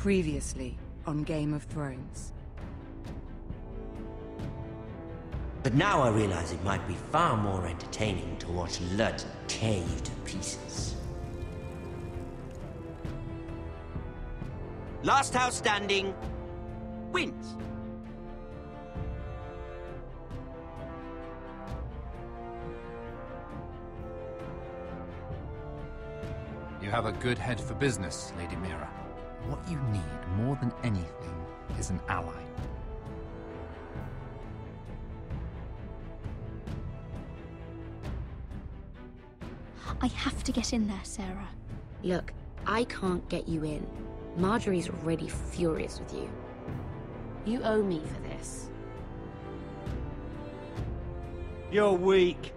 Previously on Game of Thrones. But now I realize it might be far more entertaining to watch Lud tear you to pieces. Last house standing wins. You have a good head for business, Lady Mira. What you need more than anything is an ally. I have to get in there, Sarah. Look, I can't get you in. Marjorie's already furious with you. You owe me for this. You're weak.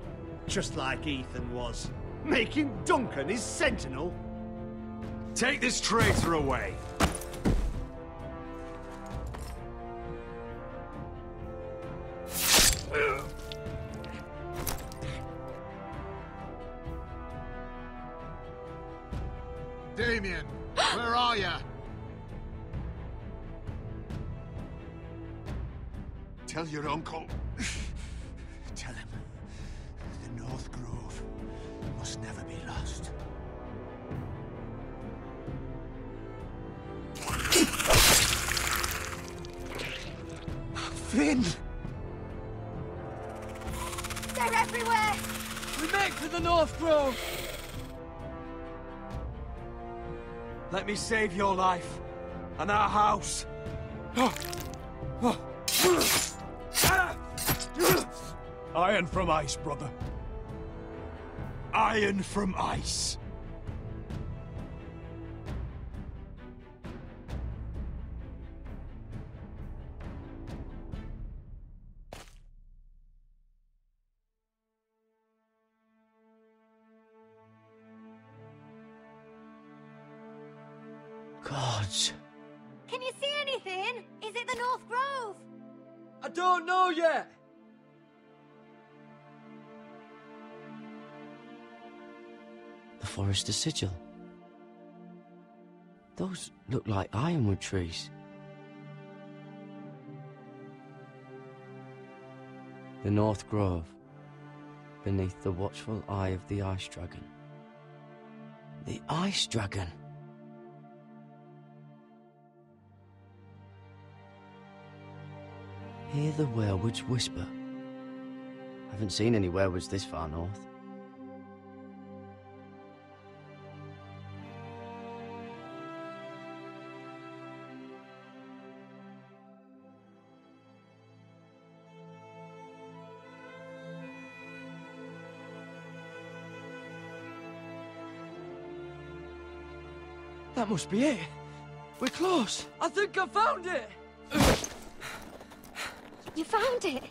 Just like Ethan was. Making Duncan his sentinel. Take this traitor away. Damien, where are you? Tell your uncle. Tell him the North Grove must never be lost. Finn! They're everywhere! We make for the North Grove! Let me save your life and our house. Iron from ice, brother. Iron from ice. Gods. Can you see anything? Is it the North Grove? I don't know yet! The Forrester sigil. Those look like ironwood trees. The North Grove, beneath the watchful eye of the Ice Dragon. The Ice Dragon! Hear the werewoods whisper. Haven't seen any werewoods this far north. That must be it. We're close. I think I found it. You found it?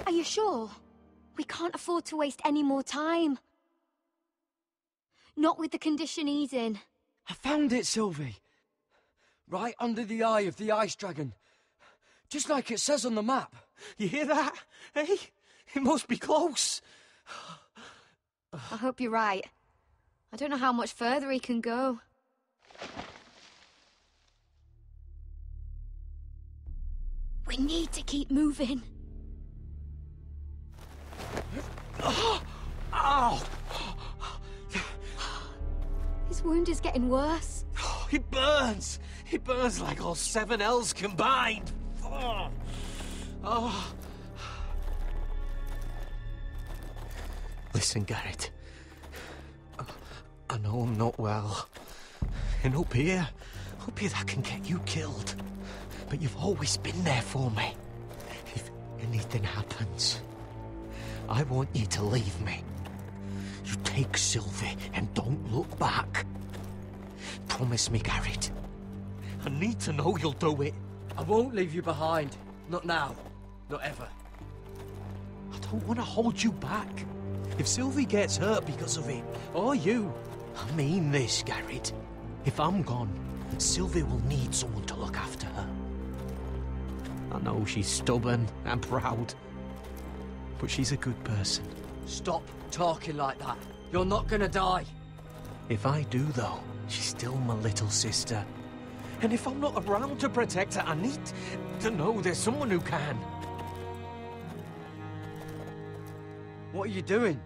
Are you sure? We can't afford to waste any more time. Not with the condition he's in. I found it, Sylvie. Right under the eye of the Ice Dragon. Just like it says on the map. You hear that? Hey? It must be close. I hope you're right. I don't know how much further he can go. We need to keep moving. Ow! His wound is getting worse. It burns! It burns like all 7 L's combined! Oh. Listen, Gared. I know I'm not well. And up here that can get you killed. But you've always been there for me. If anything happens, I want you to leave me. You take Sylvie and don't look back. Promise me, Gared. I need to know you'll do it. I won't leave you behind. Not now. Not ever. I don't want to hold you back. If Sylvie gets hurt because of it, or you, I mean this, Gared. If I'm gone, Sylvie will need someone to look after her. I know she's stubborn and proud, but she's a good person. Stop talking like that. You're not gonna die. If I do, though, she's still my little sister. And if I'm not around to protect her, I need to know there's someone who can. What are you doing?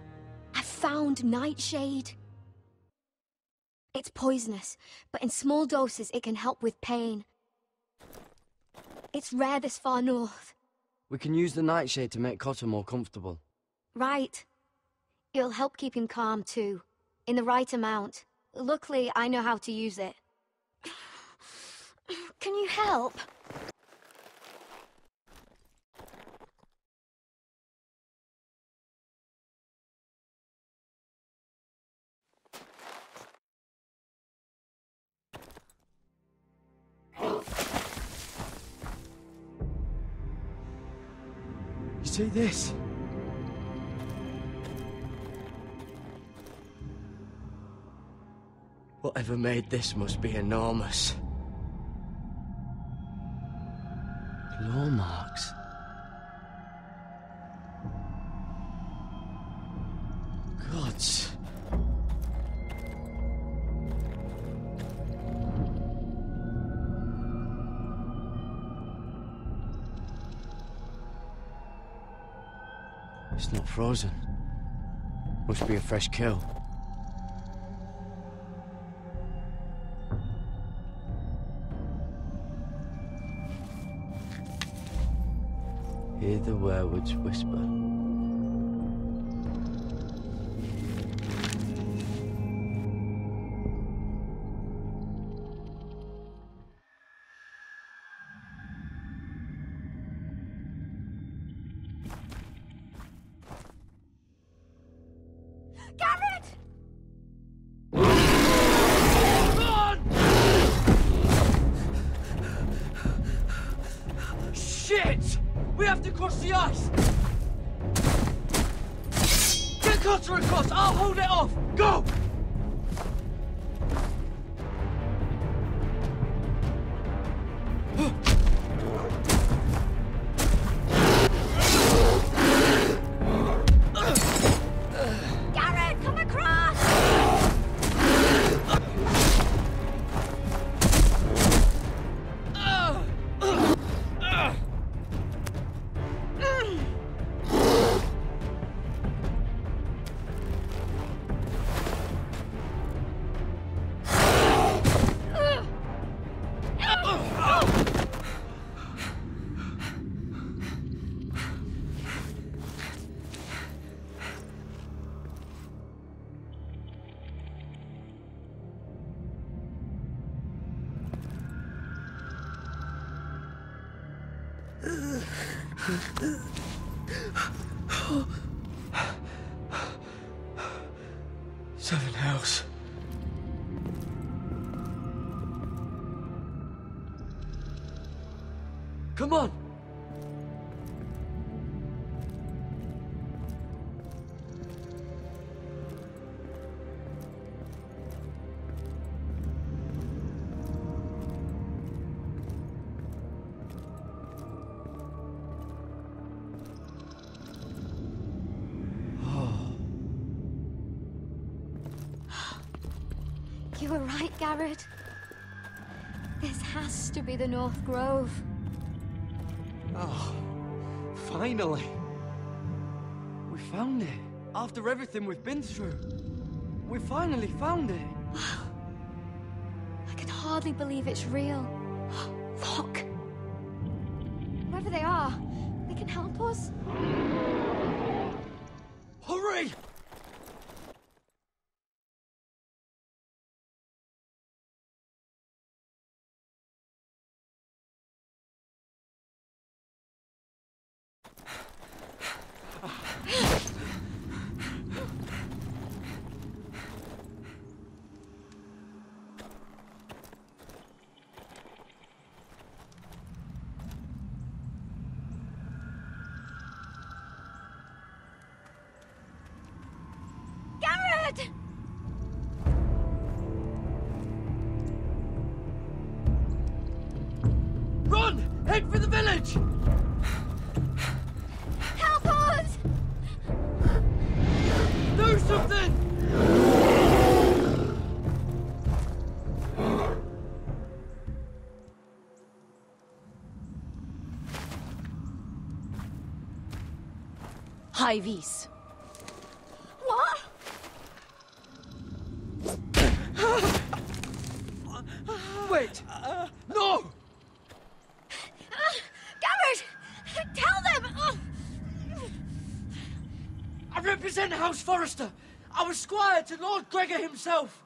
I found Nightshade. It's poisonous, but in small doses it can help with pain. It's rare this far north. We can use the nightshade to make Cotter more comfortable. Right. It'll help keep him calm too, in the right amount. Luckily, I know how to use it. Can you help? You see this? Whatever made this must be enormous. Claw marks. Gods. It's not frozen. Must be a fresh kill. Hear the werewolves whisper. Gared! Shit! We have to cross the ice! Get Cotter across! I'll hold it off! Go! Gared, come across! Seven hells. Come on! You were right, Gared. This has to be the North Grove. Oh, finally. We found it. After everything we've been through. We finally found it. I can hardly believe it's real. Look! Whoever they are, they can help us. Hurry! Gared! Run! Head for the village! Help us! Do something! High vis. What? Wait! No! Gared! Tell them! I represent House Forrester. I was squire to Lord Gregor himself.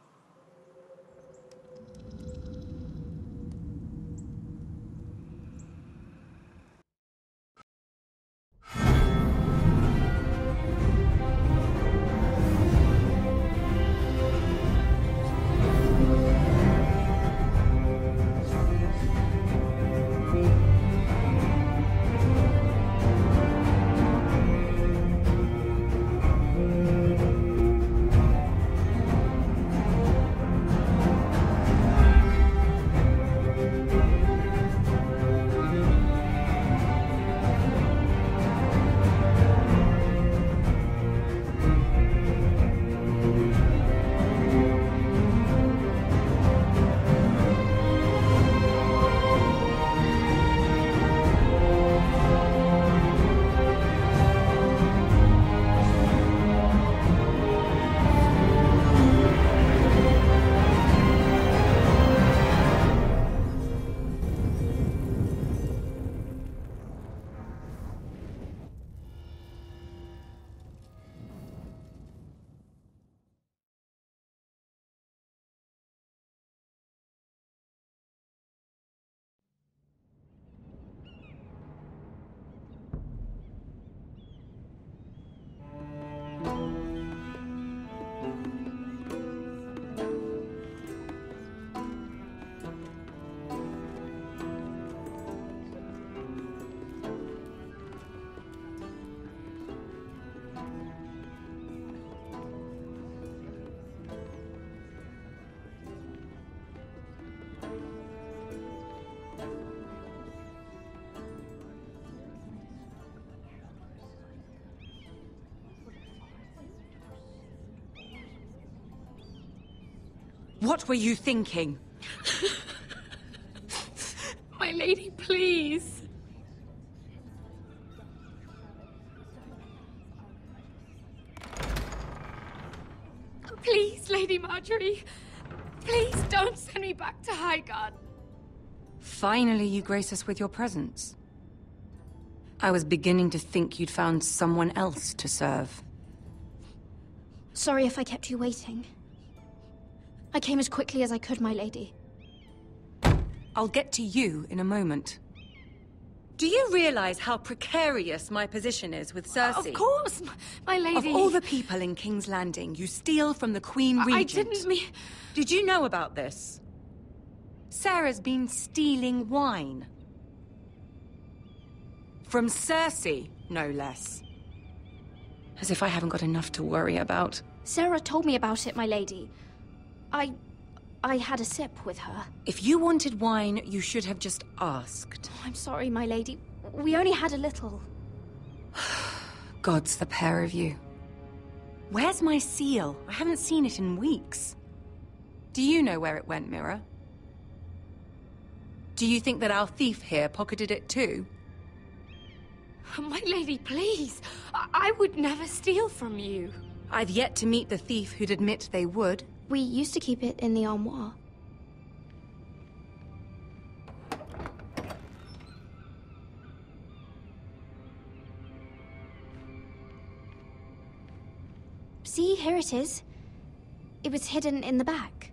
What were you thinking? My lady, please. Please, Lady Marjorie. Please don't send me back to Highgarden. Finally, you grace us with your presence. I was beginning to think you'd found someone else to serve. Sorry if I kept you waiting. I came as quickly as I could, my lady. I'll get to you in a moment. Do you realize how precarious my position is with Cersei? Of course, my lady. Of all the people in King's Landing, you steal from the Queen Regent. I didn't mean... Did you know about this? Sarah's been stealing wine. From Cersei, no less. As if I haven't got enough to worry about. Sarah told me about it, my lady. I had a sip with her. If you wanted wine, you should have just asked. I'm sorry, my lady. We only had a little. Gods, the pair of you. Where's my seal? I haven't seen it in weeks. Do you know where it went, Mira? Do you think that our thief here pocketed it too? My lady, please. I would never steal from you. I've yet to meet the thief who'd admit they would. We used to keep it in the armoire. See, here it is. It was hidden in the back.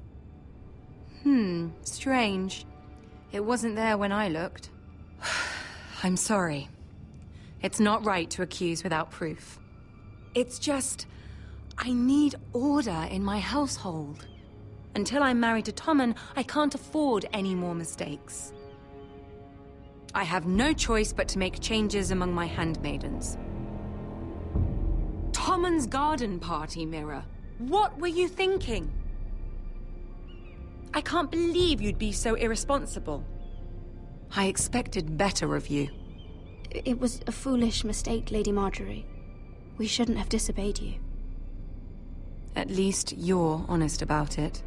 Strange. It wasn't there when I looked. I'm sorry. It's not right to accuse without proof. It's just... I need order in my household. Until I'm married to Tommen, I can't afford any more mistakes. I have no choice but to make changes among my handmaidens. Tommen's garden party, Mira. What were you thinking? I can't believe you'd be so irresponsible. I expected better of you. It was a foolish mistake, Lady Marjorie. We shouldn't have disobeyed you. At least you're honest about it.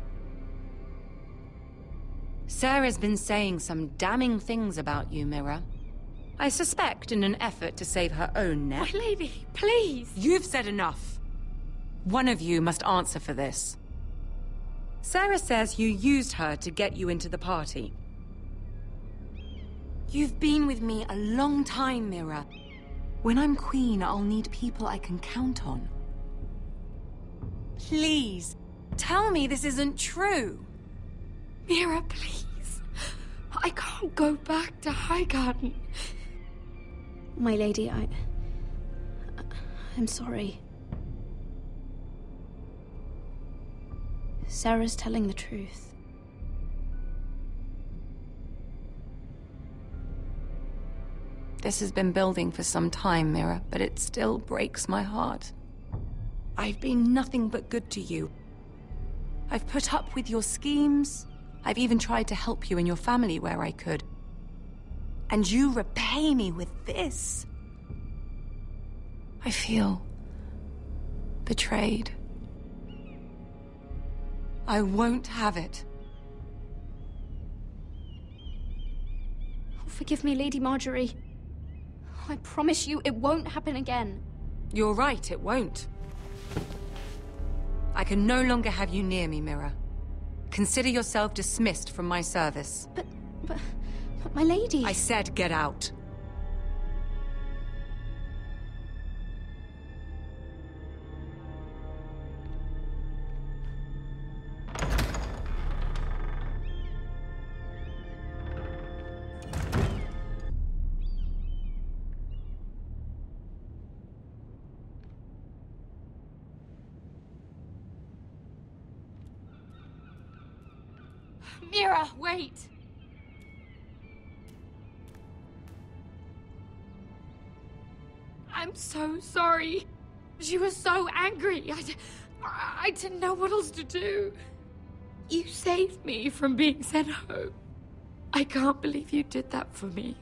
Sarah's been saying some damning things about you, Mira. I suspect in an effort to save her own neck. My lady, please! You've said enough. One of you must answer for this. Sarah says you used her to get you into the party. You've been with me a long time, Mira. When I'm queen, I'll need people I can count on. Please, tell me this isn't true. Mira, please. I can't go back to Highgarden. My lady, I'm sorry. Sarah's telling the truth. This has been building for some time, Mira, but it still breaks my heart. I've been nothing but good to you. I've put up with your schemes. I've even tried to help you and your family where I could. And you repay me with this. I feel betrayed. I won't have it. Oh, forgive me, Lady Marjorie. I promise you it won't happen again. You're right, it won't. I can no longer have you near me, Mira. Consider yourself dismissed from my service. But my lady... I said get out. Mira, wait! I'm so sorry. She was so angry. I didn't know what else to do. You saved me from being sent home. I can't believe you did that for me.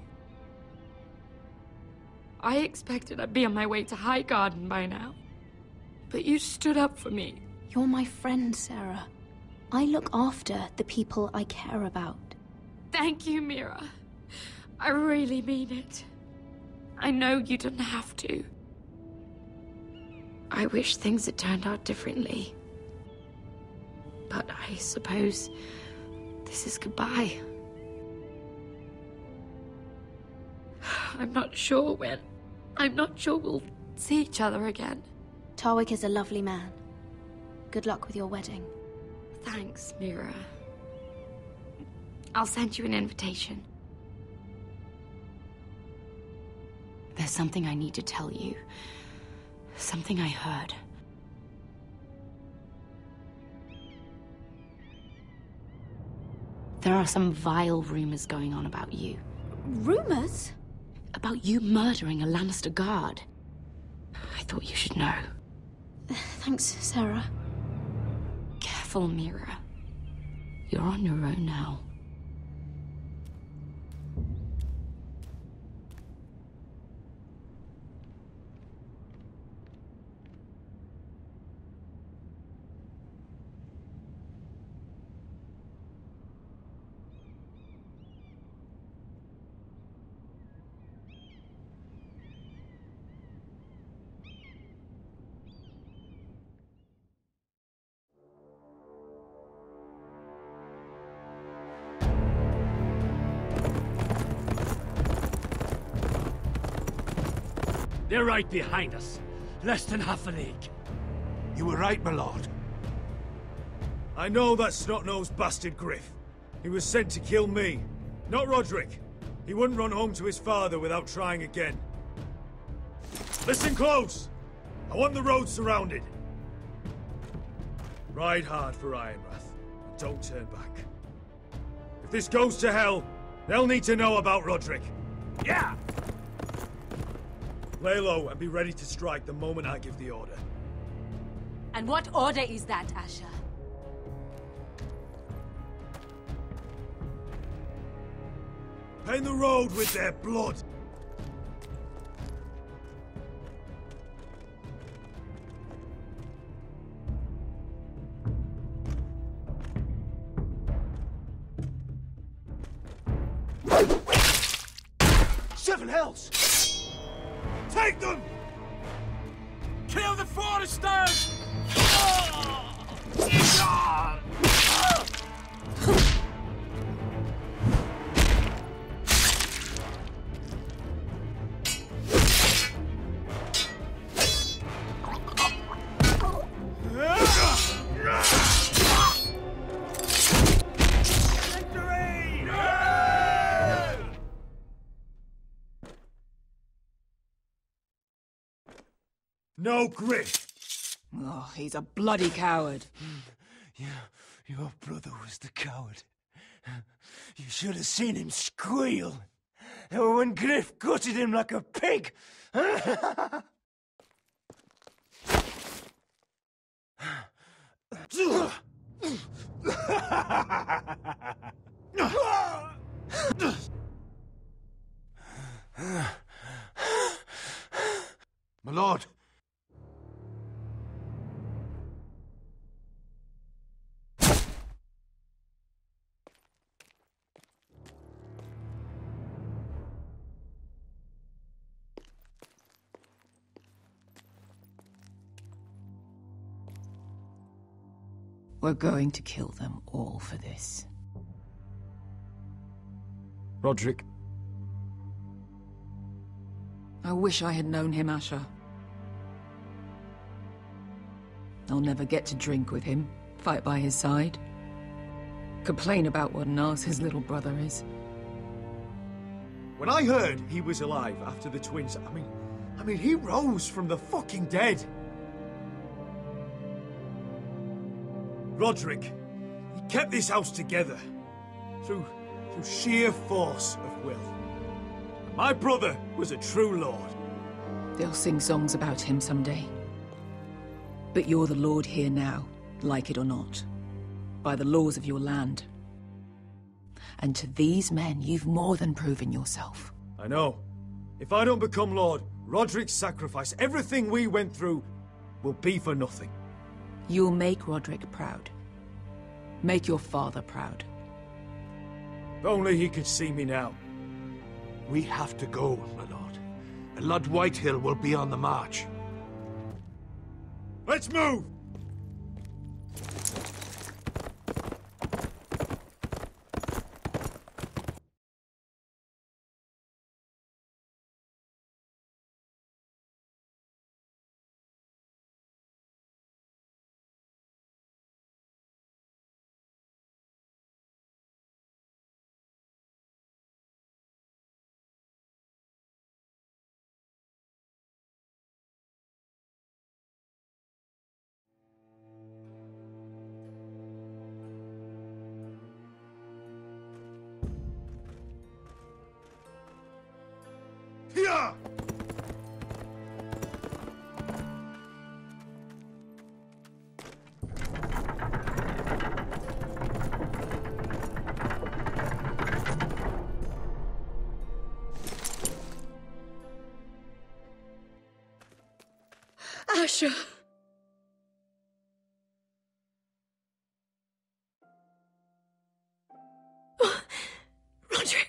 I expected I'd be on my way to Highgarden by now. But you stood up for me. You're my friend, Sarah. I look after the people I care about. Thank you, Mira. I really mean it. I know you didn't have to. I wish things had turned out differently. But I suppose this is goodbye. I'm not sure when. I'm not sure we'll see each other again. Tarwick is a lovely man. Good luck with your wedding. Thanks, Mira. I'll send you an invitation. There's something I need to tell you. Something I heard. There are some vile rumors going on about you. Rumors? About you murdering a Lannister guard. I thought you should know. Thanks, Sarah. Careful, Mira. You're on your own now. They're right behind us. Less than half a league. You were right, my lord. I know that snot-nosed bastard Griff. He was sent to kill me, not Rodrik. He wouldn't run home to his father without trying again. Listen close! I want the road surrounded. Ride hard for Ironrath, and don't turn back. If this goes to hell, they'll need to know about Rodrik. Yeah! Lay low and be ready to strike the moment I give the order. And what order is that, Asher? Paint the road with their blood. hells! Take them! Kill the Forresters! No Griff! Oh, he's a bloody coward. Your brother was the coward. You should have seen him squeal. When Griff gutted him like a pig. My lord. We're going to kill them all for this. Rodrik. I wish I had known him, Asher. I'll never get to drink with him, fight by his side, complain about what an arse his little brother is. When I heard he was alive after the twins, I mean, he rose from the fucking dead. Rodrik, he kept this house together through sheer force of will. My brother was a true lord. They'll sing songs about him someday. But you're the lord here now, like it or not, by the laws of your land. And to these men, you've more than proven yourself. I know. If I don't become lord, Rodrik's sacrifice, everything we went through, will be for nothing. You'll make Rodrik proud. Make your father proud. If only he could see me now. We have to go, my lord. And Lord Whitehill will be on the march. Let's move! Here! Asher! Rodrik!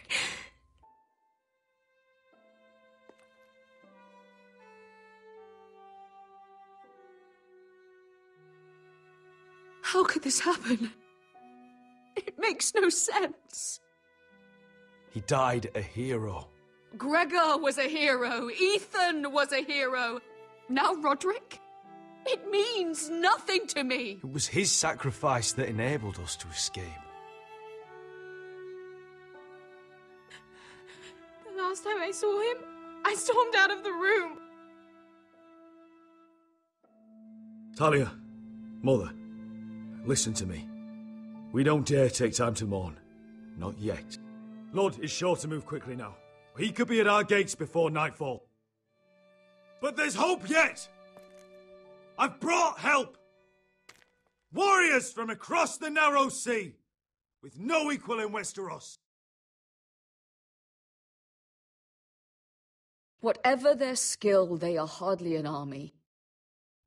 How could this happen? It makes no sense. He died a hero. Gregor was a hero. Ethan was a hero. Now Rodrik? It means nothing to me. It was his sacrifice that enabled us to escape. The last time I saw him, I stormed out of the room. Talia, Mother, listen to me. We don't dare take time to mourn. Not yet. Lord is sure to move quickly now. He could be at our gates before nightfall. But there's hope yet! I've brought help! Warriors from across the narrow sea, with no equal in Westeros. Whatever their skill, they are hardly an army.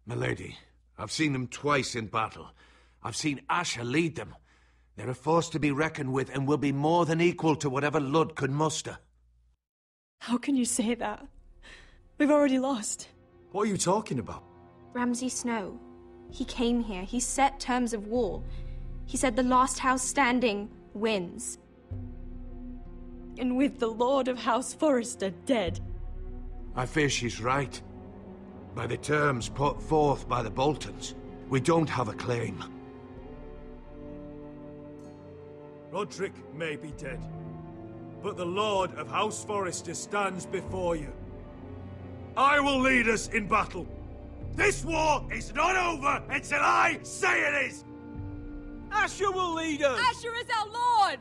My lady, I've seen them twice in battle. I've seen Asher lead them. They're a force to be reckoned with and will be more than equal to whatever Lud could muster. How can you say that? We've already lost. What are you talking about? Ramsay Snow. He came here. He set terms of war. He said the last house standing wins. And with the Lord of House Forrester dead. I fear she's right. By the terms put forth by the Boltons, we don't have a claim. Rodrik may be dead, but the Lord of House Forrester stands before you. I will lead us in battle. This war is not over until I say it is! Asher will lead us! Asher is our Lord!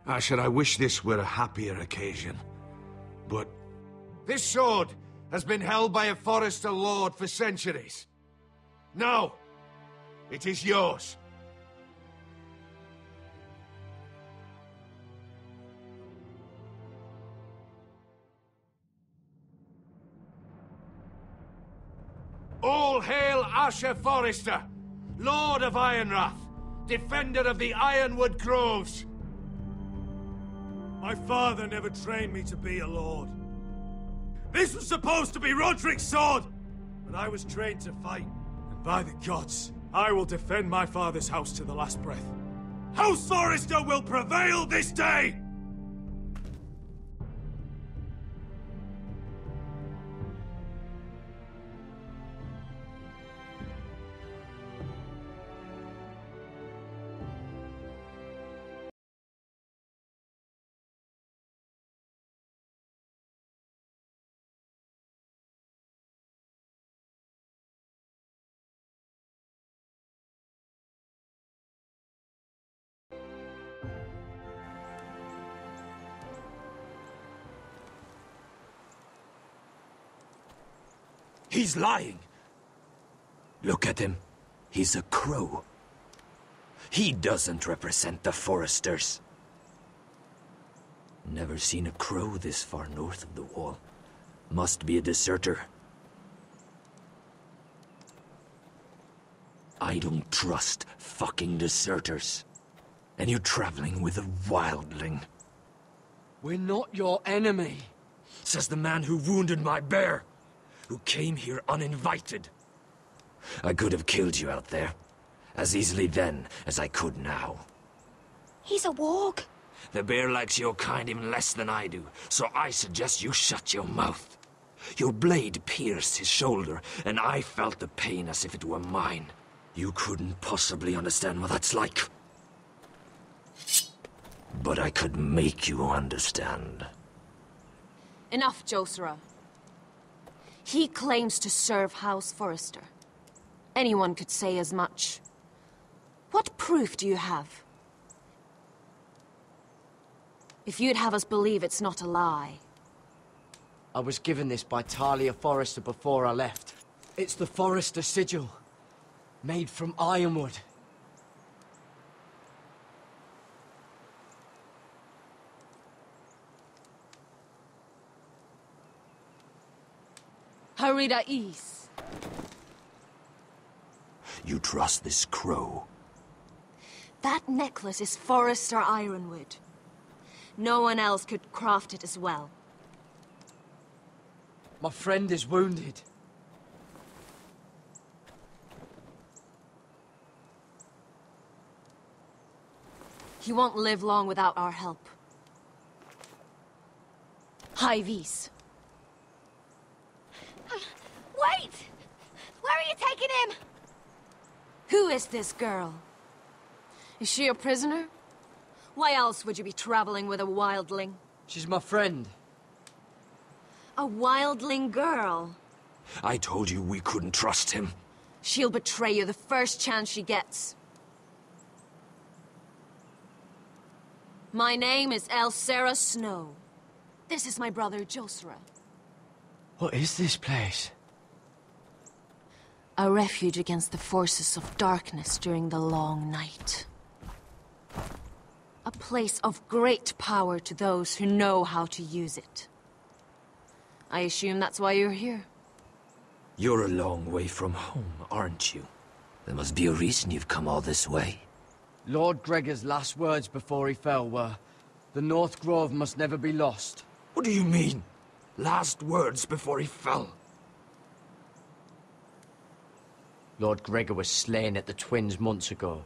Asher, I wish this were a happier occasion, but this sword has been held by a Forrester lord for centuries. Now, it is yours. All hail Asher Forrester, Lord of Ironrath, defender of the Ironwood Groves. My father never trained me to be a lord. This was supposed to be Rodrik's sword, but I was trained to fight. And by the gods, I will defend my father's house to the last breath. House Forrester will prevail this day! He's lying. Look at him. He's a crow. He doesn't represent the Forresters. Never seen a crow this far north of the wall. Must be a deserter. I don't trust fucking deserters. And you're traveling with a wildling. We're not your enemy. Says the man who wounded my bear. Who came here uninvited. I could have killed you out there. As easily then as I could now. He's a warg. The bear likes your kind even less than I do, so I suggest you shut your mouth. Your blade pierced his shoulder, and I felt the pain as if it were mine. You couldn't possibly understand what that's like. But I could make you understand. Enough, Josera. He claims to serve House Forrester. Anyone could say as much. What proof do you have? If you'd have us believe it's not a lie. I was given this by Talia Forrester before I left. It's the Forrester sigil. Made from ironwood. Harida East. You trust this crow? That necklace is Forrester Ironwood. No one else could craft it as well. My friend is wounded. He won't live long without our help. High Vis. Wait! Where are you taking him? Who is this girl? Is she a prisoner? Why else would you be traveling with a wildling? She's my friend. A wildling girl? I told you we couldn't trust him. She'll betray you the first chance she gets. My name is Elsera Snow. This is my brother, Josera. What is this place? A refuge against the forces of darkness during the long night. A place of great power to those who know how to use it. I assume that's why you're here. You're a long way from home, aren't you? There must be a reason you've come all this way. Lord Gregor's last words before he fell were, "The North Grove must never be lost." What do you mean? Last words before he fell? Lord Gregor was slain at the Twins months ago,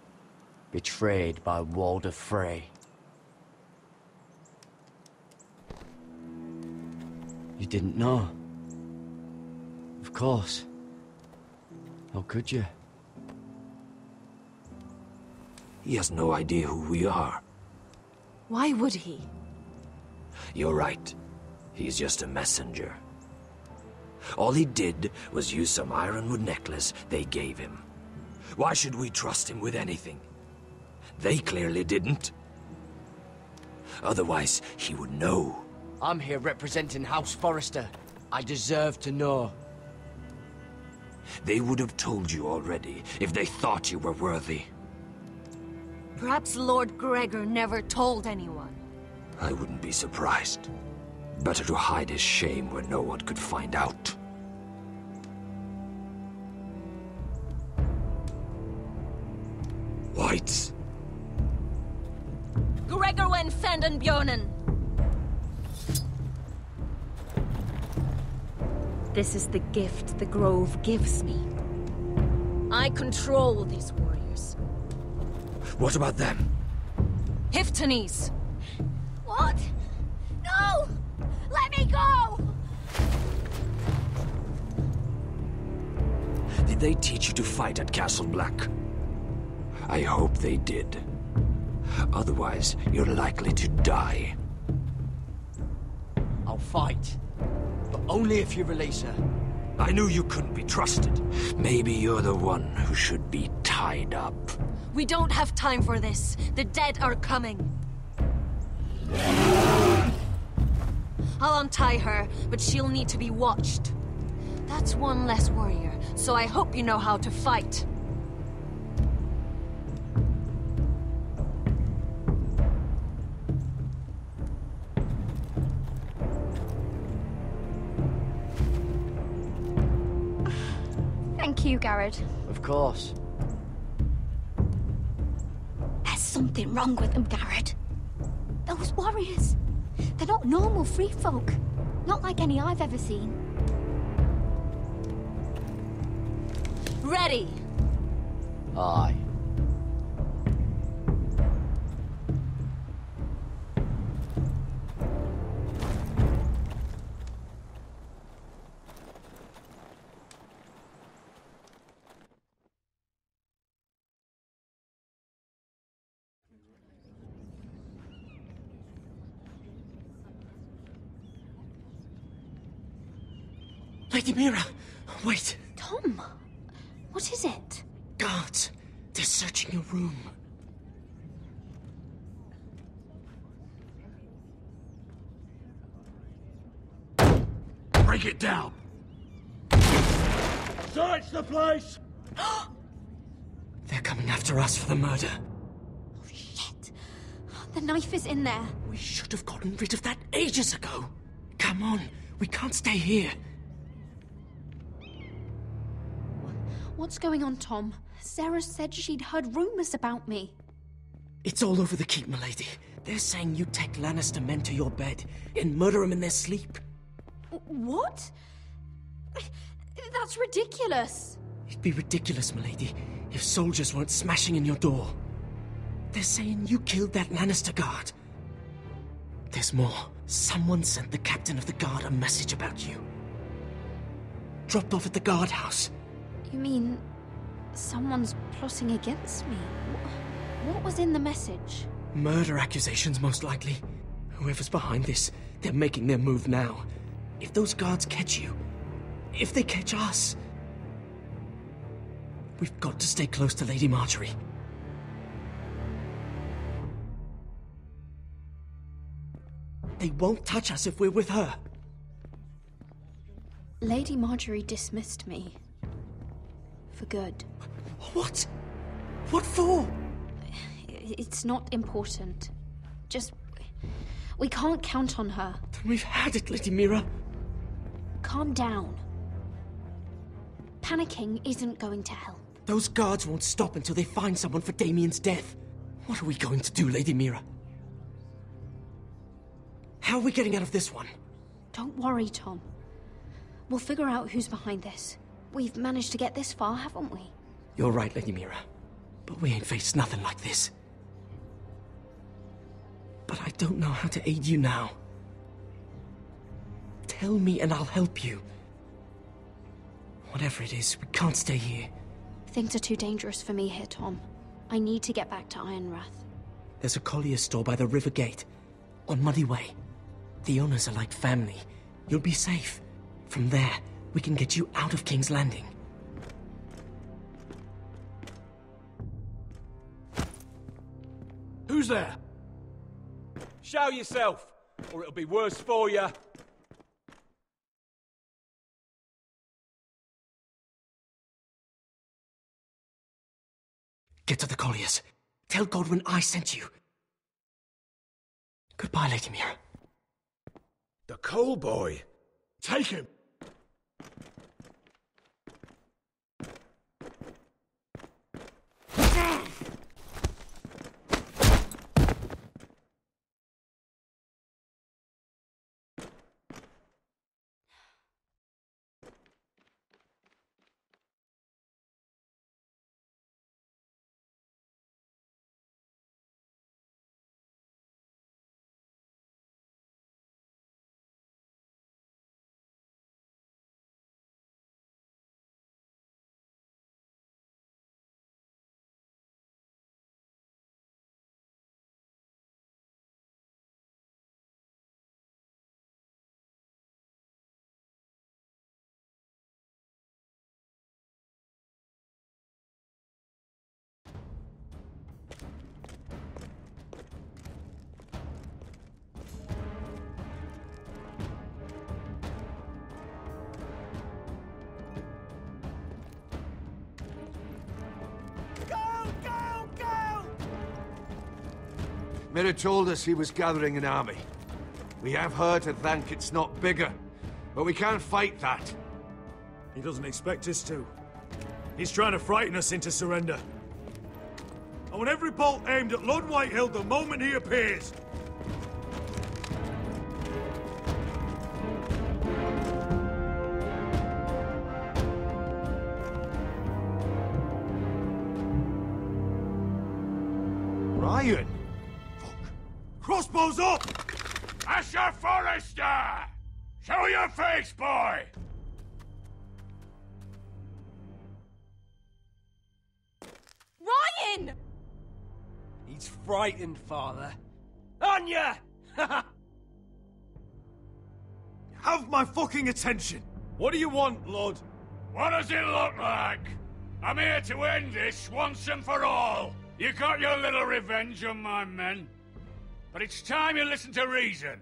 betrayed by Walder Frey. You didn't know? Of course. How could you? He has no idea who we are. Why would he? You're right. He's just a messenger. All he did was use some ironwood necklace they gave him. Why should we trust him with anything? They clearly didn't. Otherwise, he would know. I'm here representing House Forrester. I deserve to know. They would have told you already if they thought you were worthy. Perhaps Lord Gregor never told anyone. I wouldn't be surprised. Better to hide his shame where no one could find out. Whites. Gregor wen fenden björnen. This is the gift the Grove gives me. I control these warriors. What about them? Hiftanes. What? No! Let me go! Did they teach you to fight at Castle Black? I hope they did. Otherwise, you're likely to die. I'll fight. But only if you release her. I knew you couldn't be trusted. Maybe you're the one who should be tied up. We don't have time for this. The dead are coming. I'll untie her, but she'll need to be watched. That's one less warrior, so I hope you know how to fight. Thank you, Gared. Of course. There's something wrong with them, Gared. Those warriors. They're not normal free folk. Not like any I've ever seen. Ready! Aye. Lady Mira, wait. Tom, what is it? Guards, they're searching your room. Break it down! Search the place! They're coming after us for the murder. Oh, shit. The knife is in there. We should have gotten rid of that ages ago. Come on, we can't stay here. What's going on, Tom? Sarah said she'd heard rumors about me. It's all over the keep, milady. They're saying you take Lannister men to your bed and murder them in their sleep. What? That's ridiculous. It'd be ridiculous, milady, if soldiers weren't smashing in your door. They're saying you killed that Lannister guard. There's more. Someone sent the captain of the guard a message about you. Dropped off at the guardhouse. You mean someone's plotting against me? What was in the message? Murder accusations, most likely. Whoever's behind this, they're making their move now. If those guards catch you, if they catch us, we've got to stay close to Lady Marjorie. They won't touch us if we're with her. Lady Marjorie dismissed me. For good. What? What for? It's not important. Just... we can't count on her. Then we've had it, Lady Mira. Calm down. Panicking isn't going to help. Those guards won't stop until they find someone for Damien's death. What are we going to do, Lady Mira? How are we getting out of this one? Don't worry, Tom. We'll figure out who's behind this. We've managed to get this far, haven't we? You're right, Lady Mira. But we ain't faced nothing like this. But I don't know how to aid you now. Tell me and I'll help you. Whatever it is, we can't stay here. Things are too dangerous for me here, Tom. I need to get back to Ironrath. There's a collier store by the river gate, on Muddy Way. The owners are like family. You'll be safe. From there, we can get you out of King's Landing. Who's there? Show yourself, or it'll be worse for you. Get to the colliers. Tell Godwyn I sent you. Goodbye, Lady Mira. The coal boy. Take him. Mira told us he was gathering an army. We have her to thank it's not bigger, but we can't fight that. He doesn't expect us to. He's trying to frighten us into surrender. I want every bolt aimed at Lord Whitehill the moment he appears. Ryan! Crossbows up! Asher Forrester! Show your face, boy! Ryan! He's frightened, Father. Aren't ya? Have my fucking attention! What do you want, Lord? What does it look like? I'm here to end this once and for all. You got your little revenge on my men. But it's time you listen to reason.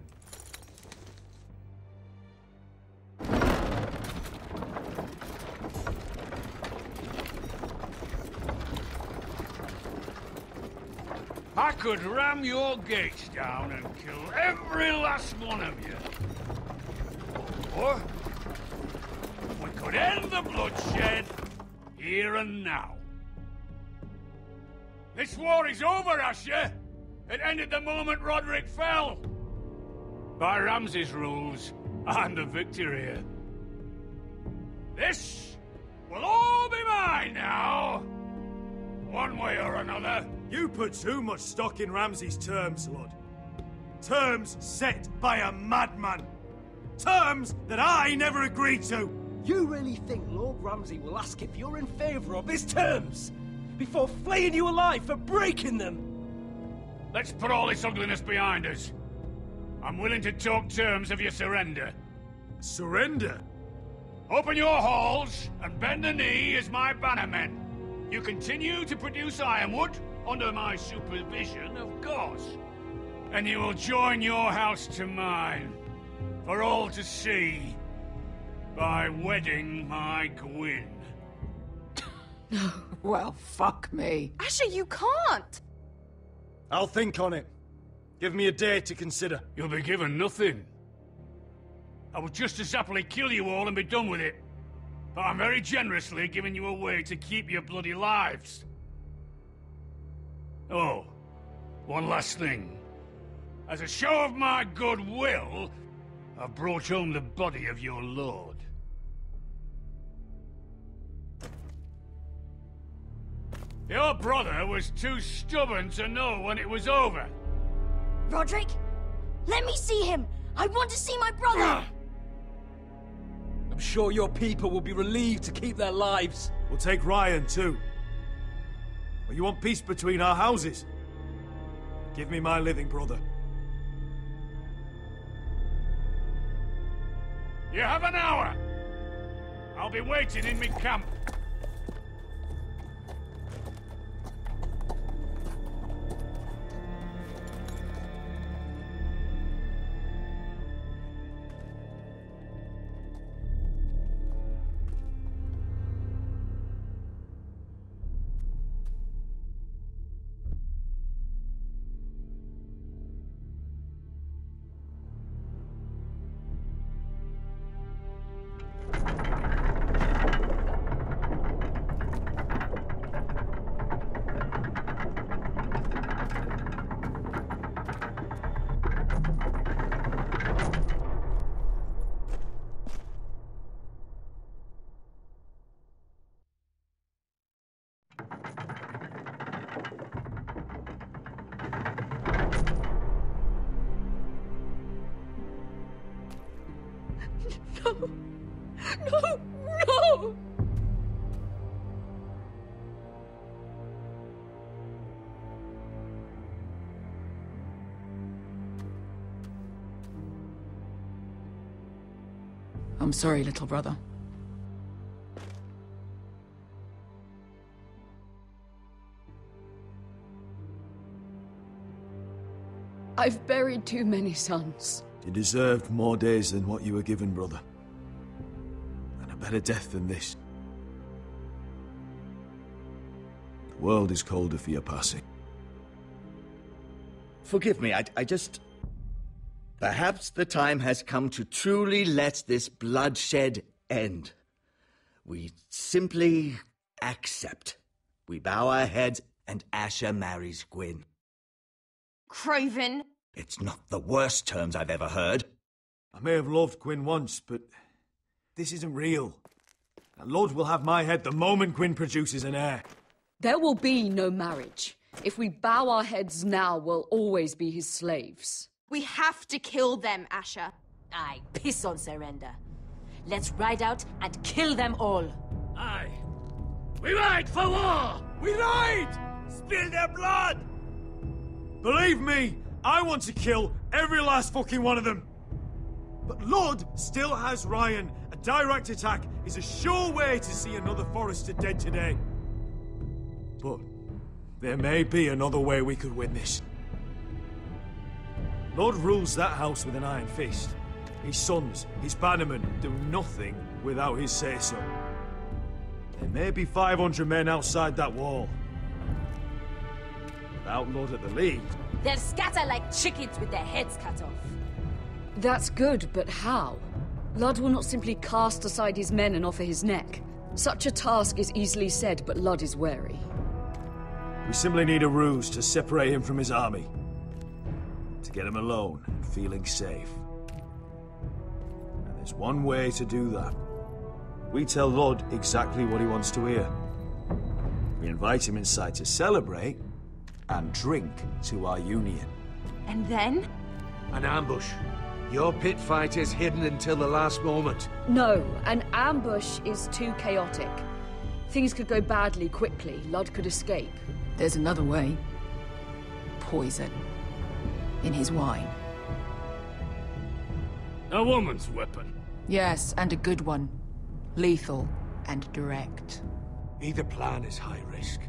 I could ram your gates down and kill every last one of you. Or we could end the bloodshed here and now. This war is over, Asher. It ended the moment Rodrik fell. By Ramsay's rules, I'm the victor here. This will all be mine now. One way or another. You put too much stock in Ramsay's terms, Lord. Terms set by a madman. Terms that I never agreed to. You really think Lord Ramsay will ask if you're in favor of his terms before flaying you alive for breaking them? Let's put all this ugliness behind us. I'm willing to talk terms of your surrender. Surrender? Open your halls and bend the knee as my bannermen. You continue to produce ironwood under my supervision, of course. And you will join your house to mine, for all to see, by wedding my Gwyn. No. Well, fuck me. Asher, you can't! I'll think on it. Give me a day to consider. You'll be given nothing. I would just as happily kill you all and be done with it. but I'm very generously giving you away to keep your bloody lives. Oh, one last thing. As a show of my goodwill, I've brought home the body of your lord. Your brother was too stubborn to know when it was over. Rodrik, let me see him! I want to see my brother! I'm sure your people will be relieved to keep their lives. We'll take Ryan, too. Or you want peace between our houses? Give me my living brother. You have an hour. I'll be waiting in mid-camp. No! I'm sorry, little brother. I've buried too many sons. You deserved more days than what you were given, brother. And a better death than this. The world is colder for your passing. Forgive me, I just... Perhaps the time has come to truly let this bloodshed end. We simply accept. We bow our heads and Asher marries Gwyn. Craven! It's not the worst terms I've ever heard. I may have loved Gwyn once, but this isn't real. And Lord will have my head the moment Gwyn produces an heir. There will be no marriage. If we bow our heads now, we'll always be his slaves. We have to kill them, Asher. Aye, piss on surrender. Let's ride out and kill them all. Aye. We ride for war! We ride! Spill their blood! Believe me, I want to kill every last fucking one of them. But Lord still has Ryan. A direct attack is a sure way to see another Forrester dead today. But there may be another way we could win this. Lord rules that house with an iron fist. His sons, his bannermen, do nothing without his say-so. There may be 500 men outside that wall. Without Lord at the lead... They'll scatter like chickens with their heads cut off. That's good, but how? Lud will not simply cast aside his men and offer his neck. Such a task is easily said, but Lud is wary. We simply need a ruse to separate him from his army. To get him alone and feeling safe. And there's one way to do that. We tell Lord exactly what he wants to hear. We invite him inside to celebrate and drink to our union. And then? An ambush. Your pit fight is hidden until the last moment. No, an ambush is too chaotic. Things could go badly quickly. Lud could escape. There's another way. Poison. In his wine. A woman's weapon. Yes, and a good one. Lethal and direct. Either plan is high risk.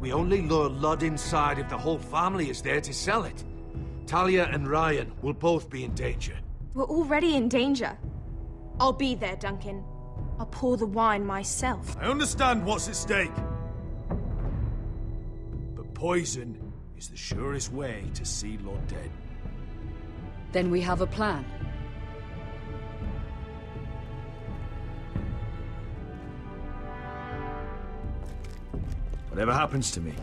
We only lure Lud inside if the whole family is there to sell it. Talia and Ryan will both be in danger. We're already in danger. I'll be there, Duncan. I'll pour the wine myself. I understand what's at stake. But poison is the surest way to see Lord dead. Then we have a plan. Whatever happens to me,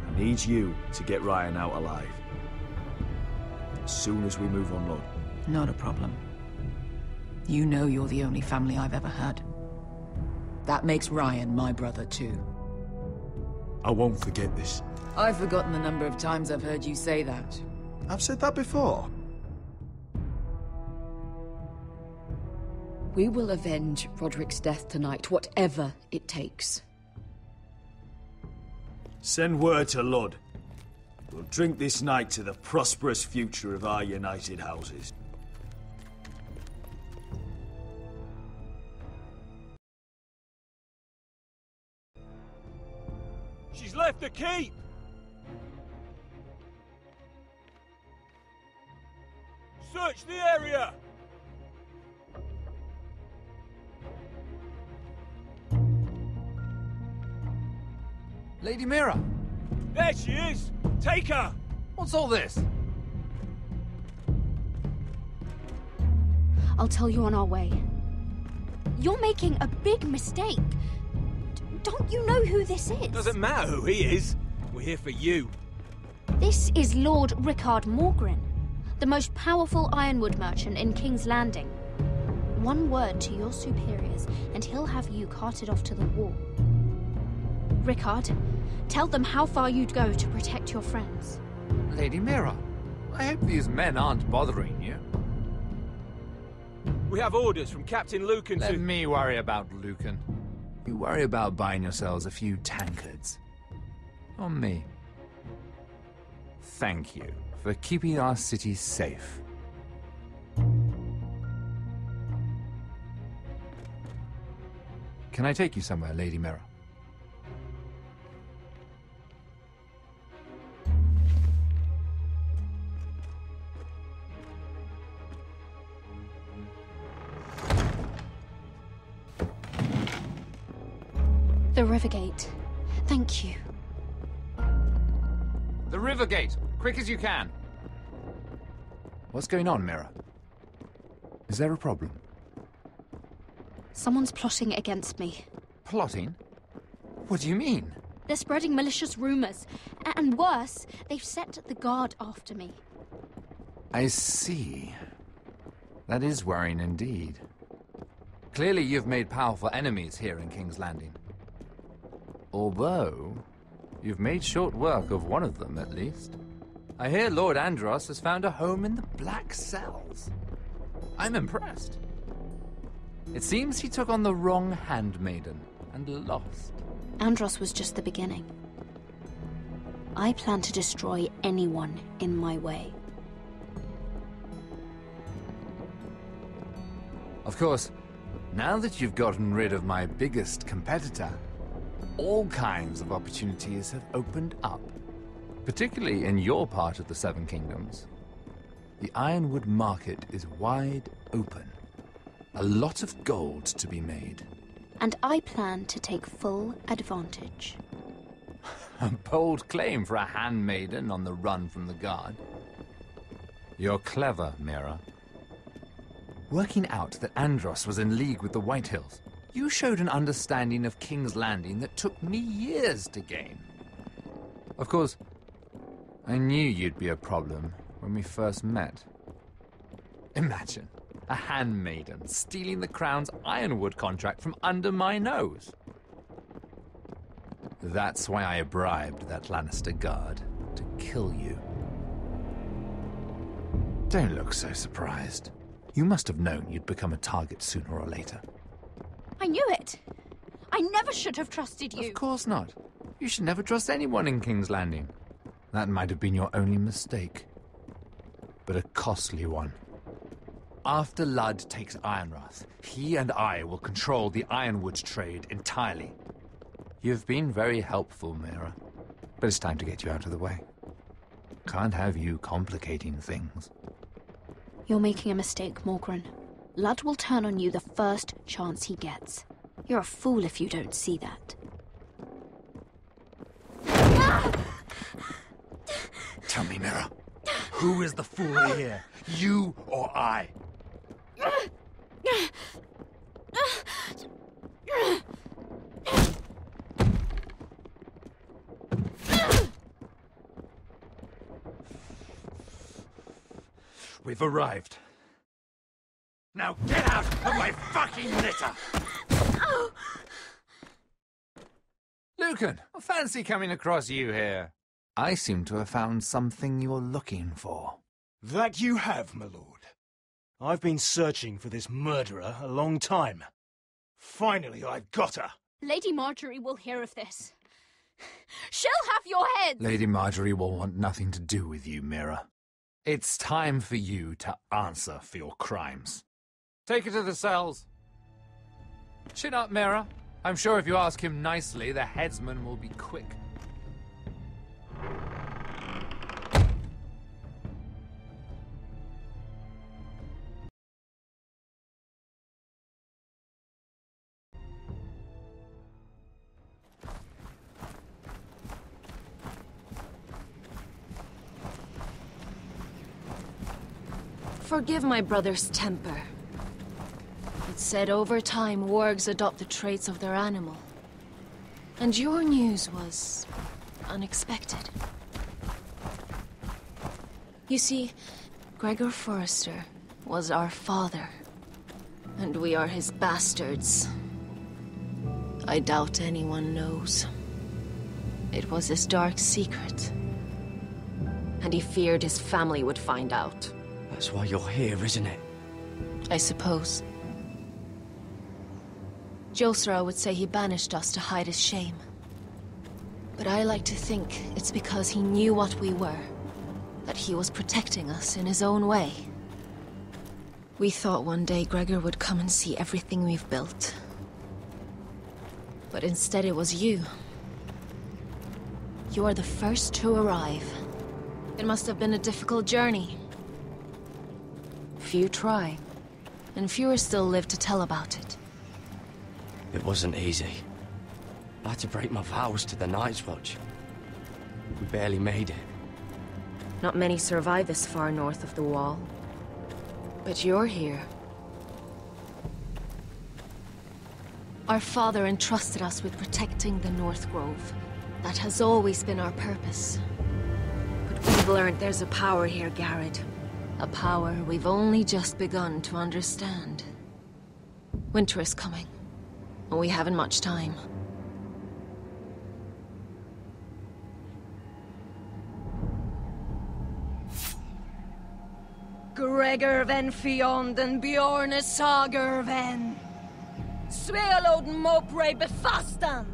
I need you to get Ryan out alive. As soon as we move on, Lord. Not a problem. You know you're the only family I've ever had. That makes Ryan my brother too. I won't forget this. I've forgotten the number of times I've heard you say that. I've said that before. We will avenge Rodrik's death tonight, whatever it takes. Send word to Lud. We'll drink this night to the prosperous future of our united houses. She's left the keep! Search the area! Lady Mira! There she is! Take her! What's all this? I'll tell you on our way. You're making a big mistake. Don't you know who this is? Doesn't matter who he is. We're here for you. This is Lord Morgwyn, the most powerful ironwood merchant in King's Landing. One word to your superiors, and he'll have you carted off to the wall. Rickard, tell them how far you'd go to protect your friends. Lady Mira, I hope these men aren't bothering you. We have orders from Captain Lucan to... Let me worry about Lucan. You worry about buying yourselves a few tankards. On me. Thank you for keeping our city safe. Can I take you somewhere, Lady Mira? The Rivergate. Thank you. The Rivergate! Quick as you can! What's going on, Mira? Is there a problem? Someone's plotting against me. Plotting? What do you mean? They're spreading malicious rumors. And worse, they've set the guard after me. I see. That is worrying indeed. Clearly you've made powerful enemies here in King's Landing. Although, you've made short work of one of them, at least. I hear Lord Andros has found a home in the Black Cells. I'm impressed. It seems he took on the wrong handmaiden and lost. Andros was just the beginning. I plan to destroy anyone in my way. Of course, now that you've gotten rid of my biggest competitor, all kinds of opportunities have opened up, particularly in your part of the Seven Kingdoms. The ironwood market is wide open. A lot of gold to be made. And I plan to take full advantage. A bold claim for a handmaiden on the run from the guard. You're clever, Mira. Working out that Andros was in league with the Whitehills, you showed an understanding of King's Landing that took me years to gain. Of course, I knew you'd be a problem when we first met. Imagine a handmaiden stealing the Crown's ironwood contract from under my nose. That's why I bribed that Lannister guard to kill you. Don't look so surprised. You must have known you'd become a target sooner or later. I knew it. I never should have trusted you. Of course not. You should never trust anyone in King's Landing. That might have been your only mistake. But a costly one. After Lud takes Ironrath, he and I will control the ironwood trade entirely. You've been very helpful, Mira. But it's time to get you out of the way. Can't have you complicating things. You're making a mistake, Morgwyn. Lud will turn on you the first chance he gets. You're a fool if you don't see that. Tell me, Mira, who is the fool here? You or I? We've arrived. Now get out of my fucking litter! Lucan, I fancy coming across you here. I seem to have found something you're looking for. That you have, my lord. I've been searching for this murderer a long time. Finally, I've got her. Lady Marjorie will hear of this. She'll have your head! Lady Marjorie will want nothing to do with you, Mira. It's time for you to answer for your crimes. Take her to the cells. Chin up, Mira. I'm sure if you ask him nicely, the headsman will be quick. Forgive my brother's temper. It's said over time wargs adopt the traits of their animal. And your news was unexpected. You see, Gregor Forrester was our father, and we are his bastards. I doubt anyone knows. It was his dark secret, and he feared his family would find out. That's why you're here, isn't it? I suppose. Josra would say he banished us to hide his shame. But I like to think it's because he knew what we were, that he was protecting us in his own way. We thought one day Gregor would come and see everything we've built. But instead it was you. You are the first to arrive. It must have been a difficult journey. Few try, and fewer still live to tell about it. It wasn't easy. I had to break my vows to the Night's Watch. We barely made it. Not many survive this far north of the Wall. But you're here. Our father entrusted us with protecting the North Grove. That has always been our purpose. But we've learned there's a power here, Gared. A power we've only just begun to understand. Winter is coming, and we haven't much time. Gregor ven fionden bjorne sager ven. Svealoden mopre befastan.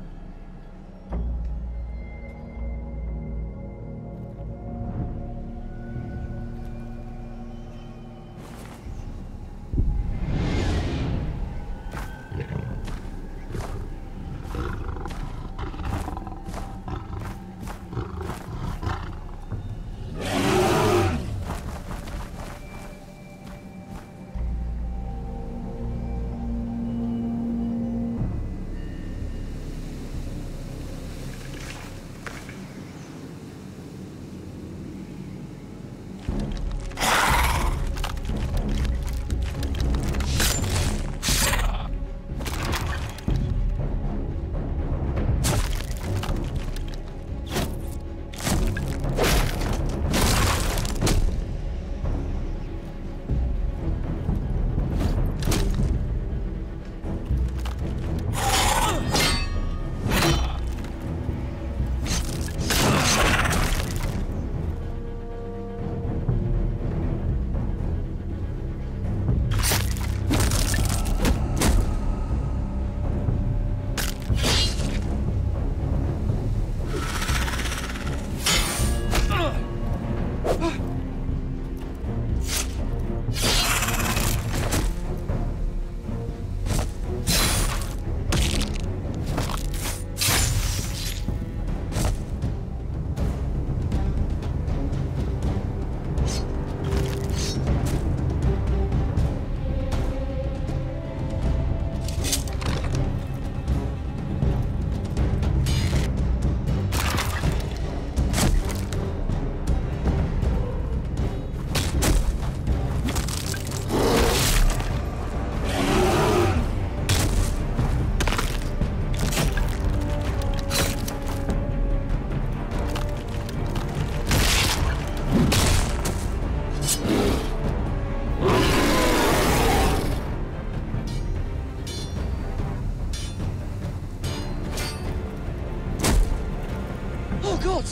Oh, God!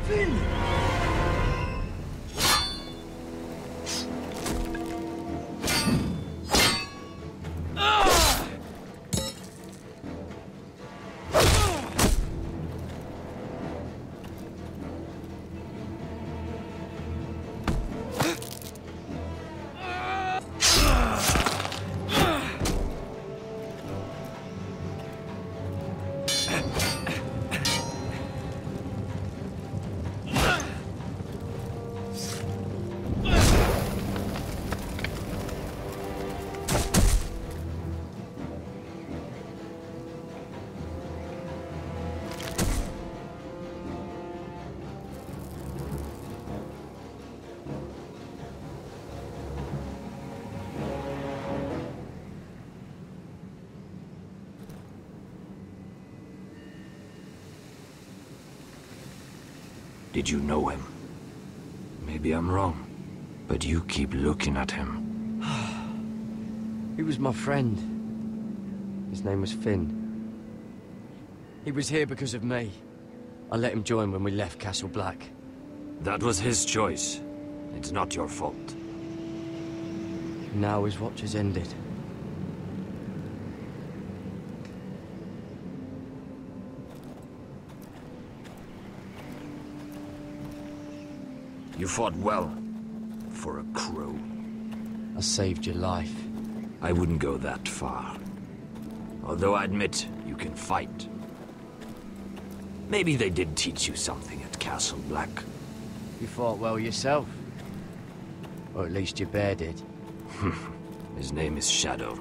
Finn! Did you know him? Maybe I'm wrong, but you keep looking at him. He was my friend. His name was Finn. He was here because of me. I let him join when we left Castle Black. That was his choice. It's not your fault. Now his watch has ended. You fought well, for a crow. I saved your life. I wouldn't go that far. Although I admit, you can fight. Maybe they did teach you something at Castle Black. You fought well yourself. Or at least your bear did. His name is Shadow.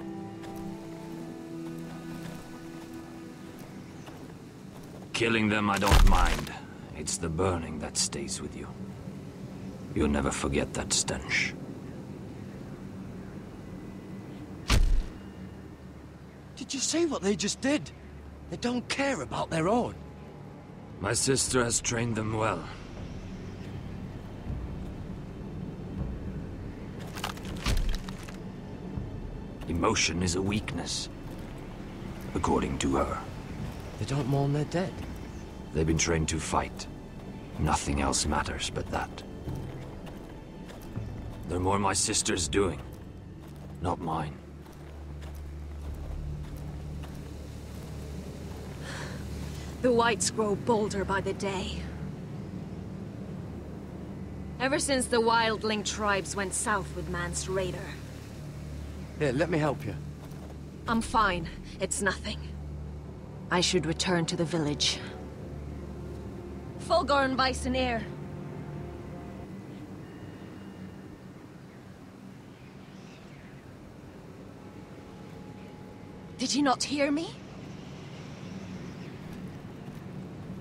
Killing them I don't mind. It's the burning that stays with you. You'll never forget that stench. Did you see what they just did? They don't care about their own. My sister has trained them well. Emotion is a weakness, according to her. They don't mourn their dead. They've been trained to fight. Nothing else matters but that. They're more my sister's doing, not mine. The Whites grow bolder by the day. Ever since the wildling tribes went south with Man's raider. Here, let me help you. I'm fine. It's nothing. I should return to the village. Fulgorn Bison Ear. Did you not hear me?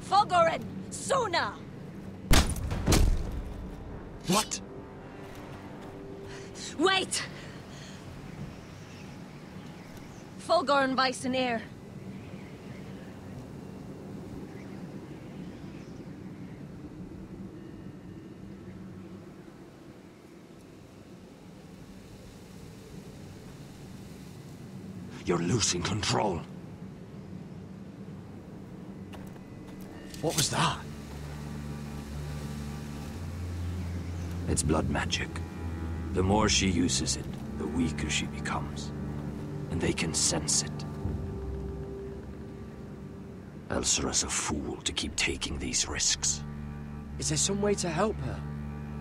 Fulgorn! Sona! What? Wait! Fulgorn Bison Ear. You're losing control. What was that? It's blood magic. The more she uses it, the weaker she becomes. And they can sense it. Elsera's a fool to keep taking these risks. Is there some way to help her?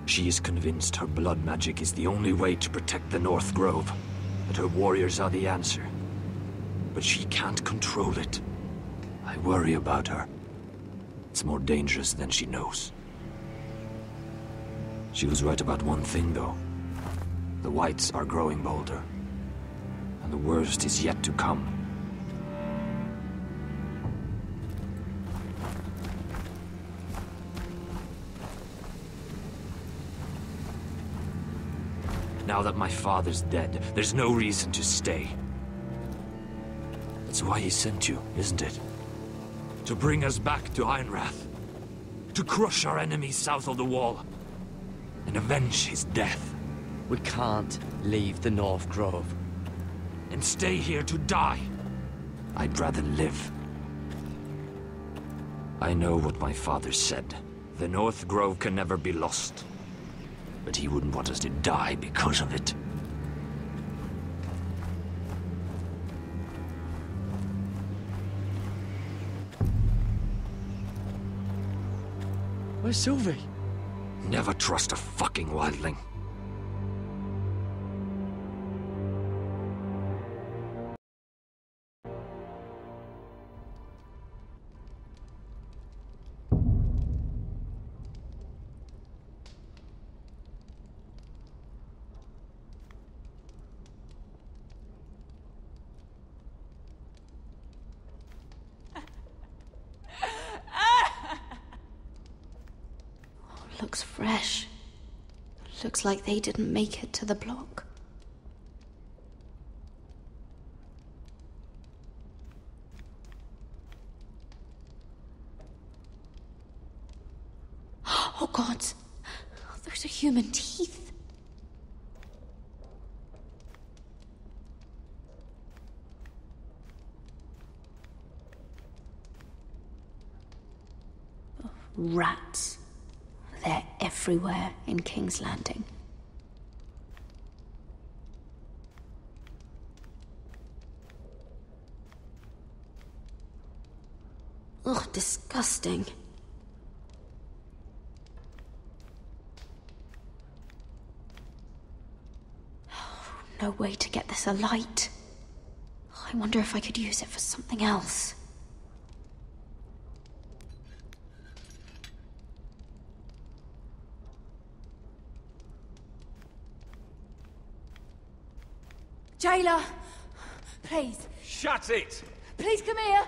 She is convinced her blood magic is the only way to protect the North Grove. That her warriors are the answer. But she can't control it. I worry about her. It's more dangerous than she knows. She was right about one thing, though. The Whites are growing bolder. And the worst is yet to come. Now that my father's dead, there's no reason to stay. That's why he sent you, isn't it? To bring us back to Ironrath. To crush our enemies south of the wall. And avenge his death. We can't leave the North Grove. And stay here to die. I'd rather live. I know what my father said. The North Grove can never be lost. But he wouldn't want us to die because of it. Where's Sylvie? Never trust a fucking wildling. Looks fresh. Looks like they didn't make it to the block. Oh God! Those are human teeth. Rats. They're everywhere in King's Landing. Ugh, disgusting. No way to get this alight. I wonder if I could use it for something else. Jailer! Please. Shut it! Please come here!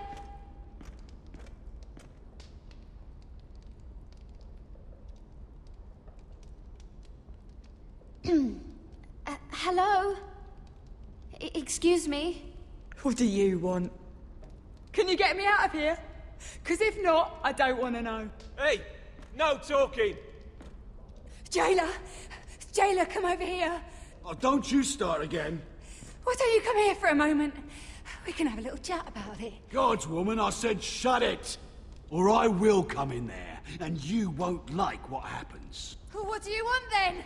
Hello? Excuse me? What do you want? Can you get me out of here? Because if not, I don't want to know. Hey! No talking! Jailer! Jailer, come over here! Oh, don't you start again. Why don't you come here for a moment? We can have a little chat about it. God's woman, I said shut it! Or I will come in there, and you won't like what happens. Well, what do you want then?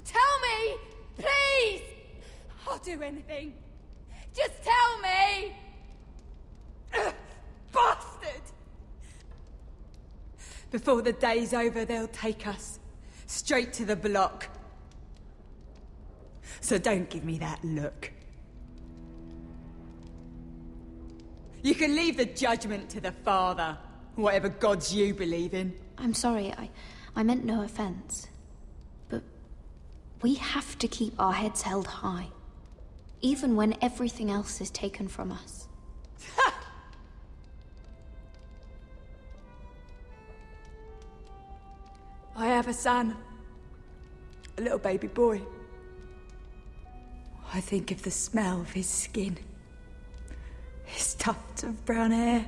Tell me! Please! I'll do anything. Just tell me! Bastard! Before the day's over, they'll take us straight to the block. So don't give me that look. You can leave the judgment to the Father, whatever gods you believe in. I'm sorry, I meant no offense. But we have to keep our heads held high, even when everything else is taken from us. I have a son, a little baby boy. I think of the smell of his skin, his tuft of brown hair.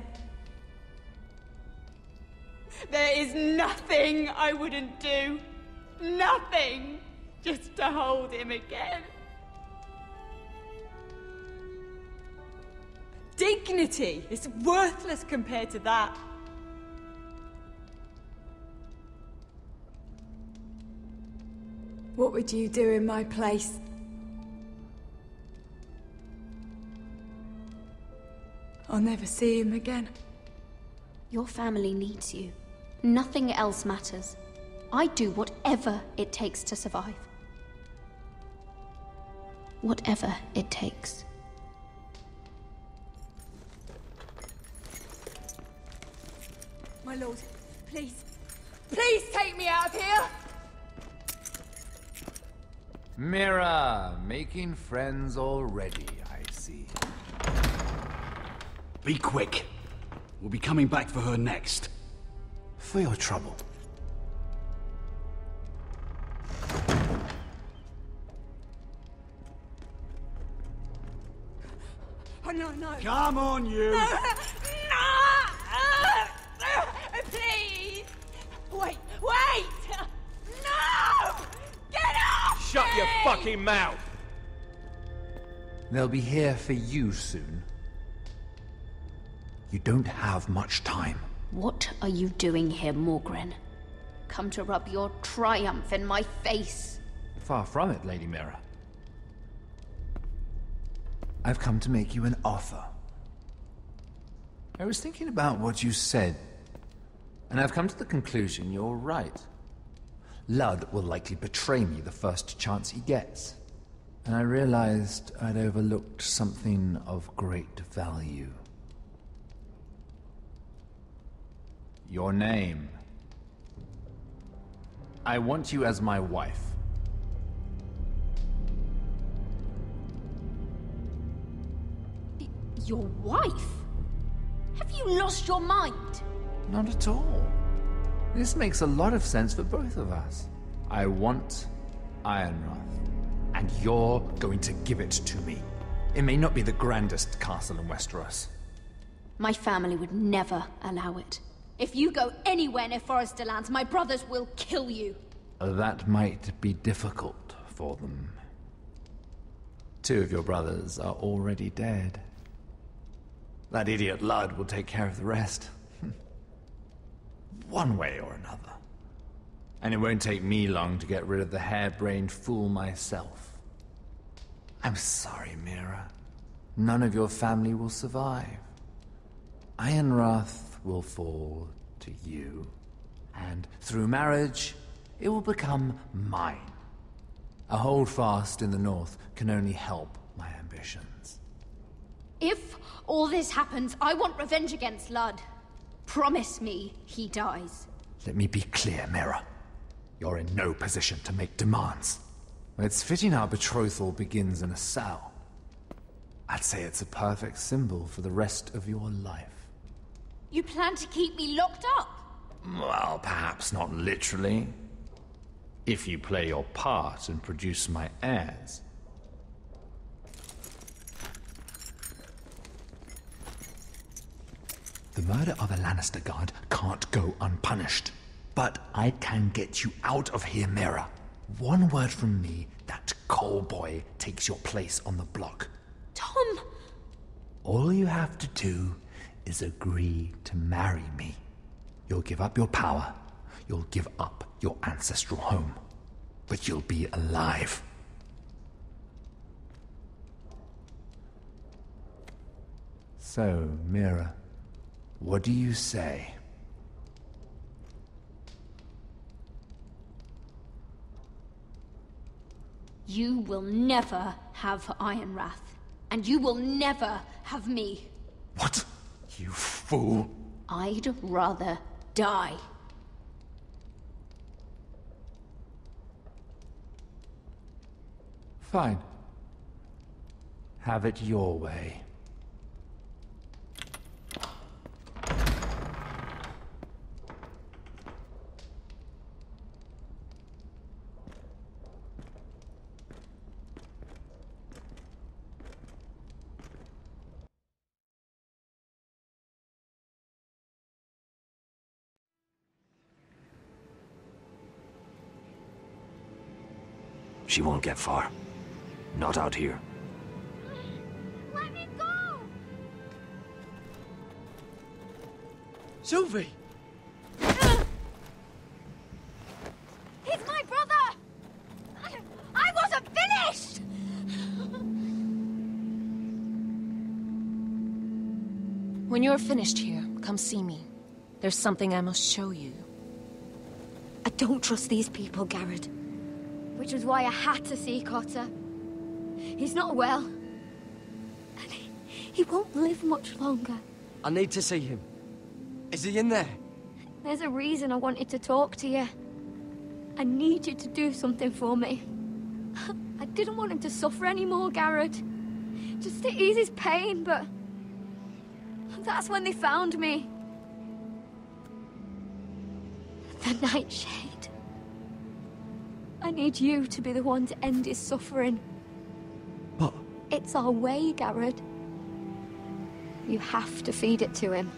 There is nothing I wouldn't do. Nothing. Just to hold him again. Dignity is worthless compared to that. What would you do in my place? I'll never see him again. Your family needs you. Nothing else matters. I'd do whatever it takes to survive. Whatever it takes. My lord, please. Please take me out of here! Mira, making friends already, I see. Be quick. We'll be coming back for her next. For your trouble. Oh, no, no. Come on, you! No! Please! Wait! No! Get off! Shut your fucking mouth! They'll be here for you soon. You don't have much time. What are you doing here, Morgwyn? Come to rub your triumph in my face? Far from it, Lady Mira. I've come to make you an offer. I was thinking about what you said, and I've come to the conclusion you're right. Lud will likely betray me the first chance he gets. And I realized I'd overlooked something of great value. Your name. I want you as my wife. Your wife? Have you lost your mind? Not at all. This makes a lot of sense for both of us. I want Ironrath, and you're going to give it to me. It may not be the grandest castle in Westeros. My family would never allow it. If you go anywhere near Forrester lands, my brothers will kill you. That might be difficult for them. 2 of your brothers are already dead. That idiot Lud will take care of the rest. One way or another. And it won't take me long to get rid of the harebrained fool myself. I'm sorry, Mira. None of your family will survive. Ironrath will fall to you. And through marriage, it will become mine. A holdfast in the north can only help my ambitions. If all this happens, I want revenge against Lud. Promise me he dies. Let me be clear, Mira. You're in no position to make demands. It's fitting our betrothal begins in a cell. I'd say it's a perfect symbol for the rest of your life. You plan to keep me locked up? Well, perhaps not literally. If you play your part and produce my heirs. The murder of a Lannister guard can't go unpunished. But I can get you out of here, Mira. One word from me, that coal boy takes your place on the block. Tom! All you have to do is agree to marry me. You'll give up your power. You'll give up your ancestral home. But you'll be alive. So, Mira, what do you say? You will never have Ironrath. And you will never have me. What? You fool. I'd rather die. Fine. Have it your way. She won't get far. Not out here. Let me go! Sylvie! He's my brother! I wasn't finished! When you're finished here, come see me. There's something I must show you. I don't trust these people, Gared. Which was why I had to see Cotter. He's not well. And he won't live much longer. I need to see him. Is he in there? There's a reason I wanted to talk to you. I need you to do something for me. I didn't want him to suffer anymore, Gared. Just to ease his pain, but... that's when they found me. The Nightshade. I need you to be the one to end his suffering. But... it's our way, Gared. You have to feed it to him.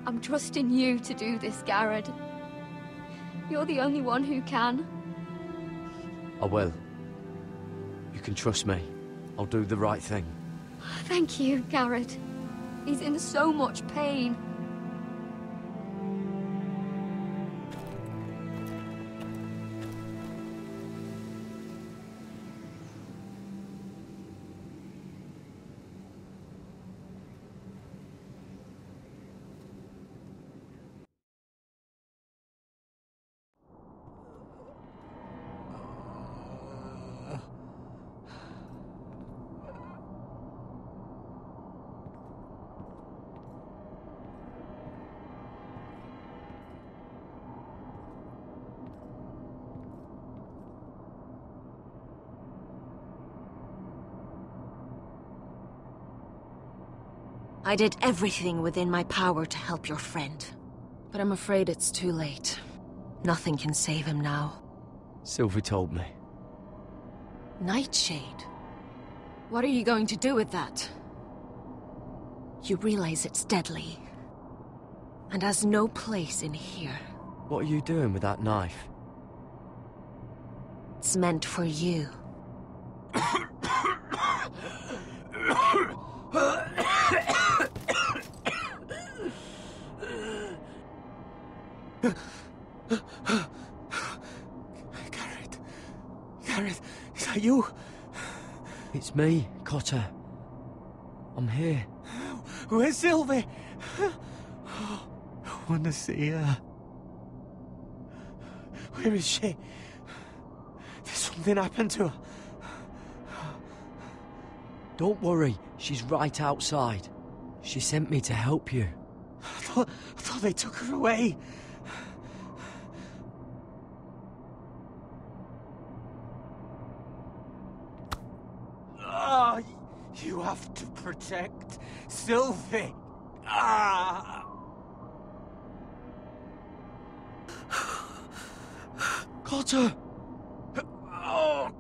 I'm trusting you to do this, Gared. You're the only one who can. I will. You can trust me. I'll do the right thing. Thank you, Gared. He's in so much pain. I did everything within my power to help your friend. But I'm afraid it's too late. Nothing can save him now. Sylvie told me. Nightshade? What are you going to do with that? You realize it's deadly. And has no place in here. What are you doing with that knife? It's meant for you. Gared, is that you? It's me, Cotter. I'm here. Where's Sylvie? Oh, I want to see her. Where is she? Did something happen to her? Don't worry, she's right outside. She sent me to help you. I thought they took her away. Ah, you have to protect Sylvie. Ah. Cotter! Oh,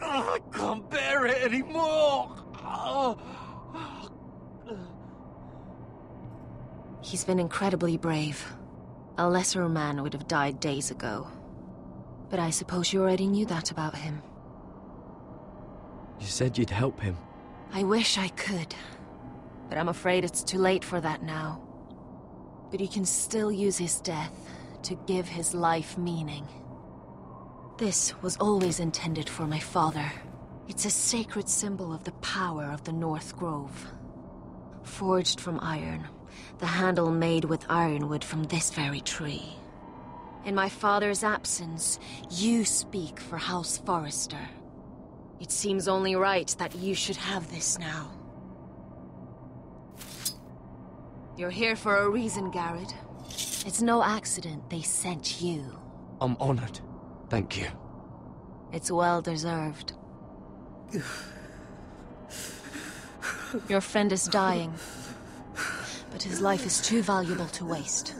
I can't bear it anymore. Oh. He's been incredibly brave. A lesser man would have died days ago. But I suppose you already knew that about him. You said you'd help him. I wish I could. But I'm afraid it's too late for that now. But you can still use his death to give his life meaning. This was always intended for my father. It's a sacred symbol of the power of the North Grove. Forged from iron, the handle made with ironwood from this very tree. In my father's absence, you speak for House Forrester. It seems only right that you should have this now. You're here for a reason, Gared. It's no accident they sent you. I'm honored. Thank you. It's well deserved. Your friend is dying, but his life is too valuable to waste.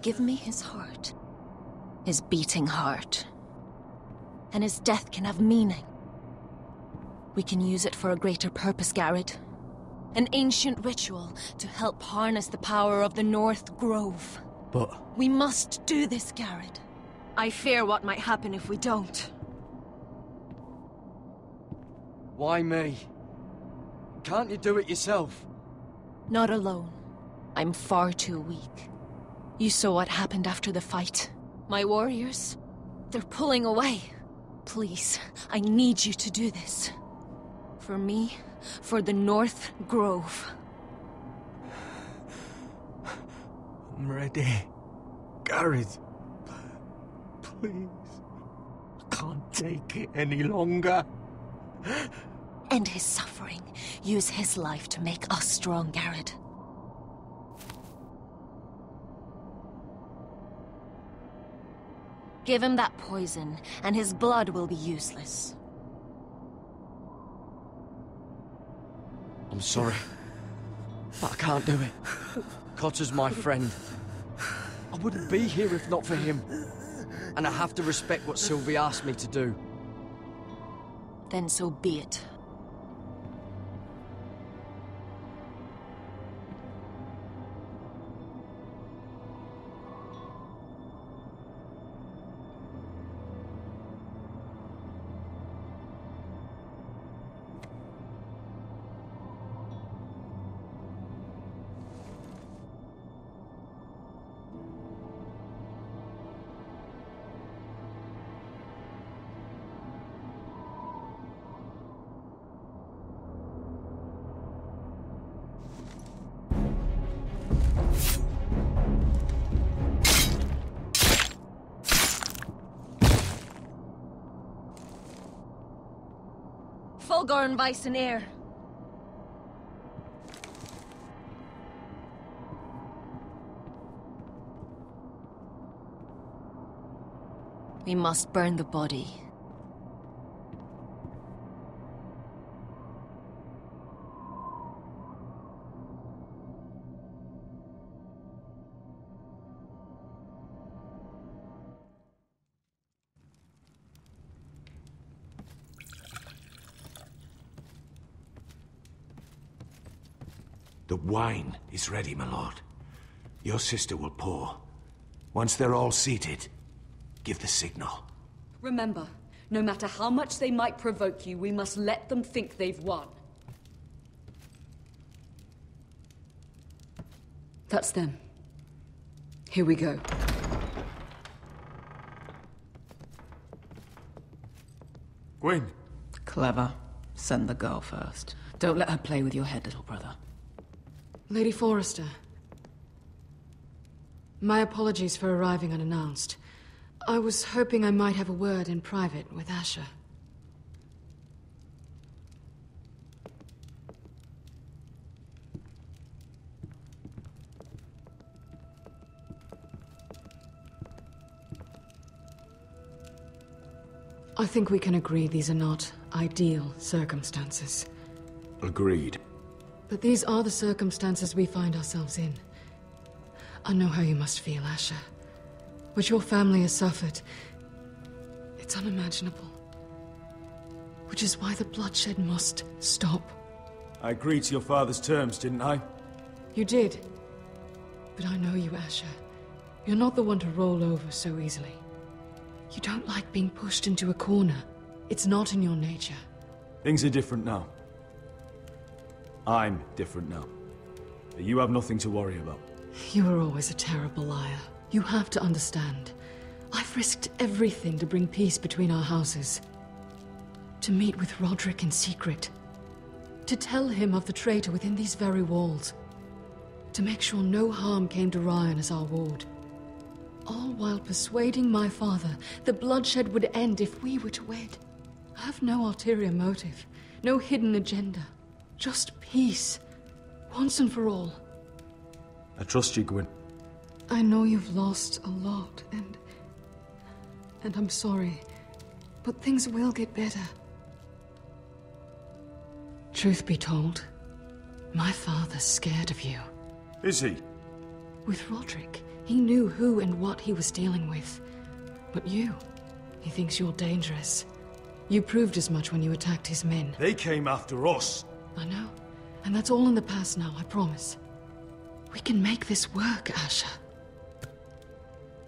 Give me his heart. His beating heart. And his death can have meaning. We can use it for a greater purpose, Gared. An ancient ritual to help harness the power of the North Grove. But... we must do this, Gared. I fear what might happen if we don't. Why me? Can't you do it yourself? Not alone. I'm far too weak. You saw what happened after the fight. My warriors, they're pulling away. Please, I need you to do this. For me, for the North Grove. I'm ready. Gared, please. I can't take it any longer. End his suffering. Use his life to make us strong, Gared. Give him that poison, and his blood will be useless. I'm sorry, but I can't do it. Cotter's my friend. I wouldn't be here if not for him. And I have to respect what Sylvie asked me to do. Then so be it. Gorn Weisseneer. We must burn the body. The wine is ready, my lord. Your sister will pour. Once they're all seated, give the signal. Remember, no matter how much they might provoke you, we must let them think they've won. That's them. Here we go. Gwyn. Clever. Send the girl first. Don't let her play with your head, little brother. Lady Forrester. My apologies for arriving unannounced. I was hoping I might have a word in private with Asher. I think we can agree these are not ideal circumstances. Agreed. But these are the circumstances we find ourselves in. I know how you must feel, Asher. What your family has suffered, it's unimaginable. Which is why the bloodshed must stop. I agreed to your father's terms, didn't I? You did. But I know you, Asher. You're not the one to roll over so easily. You don't like being pushed into a corner. It's not in your nature. Things are different now. I'm different now. You have nothing to worry about. You were always a terrible liar. You have to understand. I've risked everything to bring peace between our houses. To meet with Rodrik in secret. To tell him of the traitor within these very walls. To make sure no harm came to Ryan as our ward. All while persuading my father the bloodshed would end if we were to wed. I have no ulterior motive. No hidden agenda. Just peace. Once and for all. I trust you, Gwyn. I know you've lost a lot, and I'm sorry. But things will get better. Truth be told, my father's scared of you. Is he? With Rodrik, he knew who and what he was dealing with. But you, he thinks you're dangerous. You proved as much when you attacked his men. They came after us. I know. And that's all in the past now, I promise. We can make this work, Asher.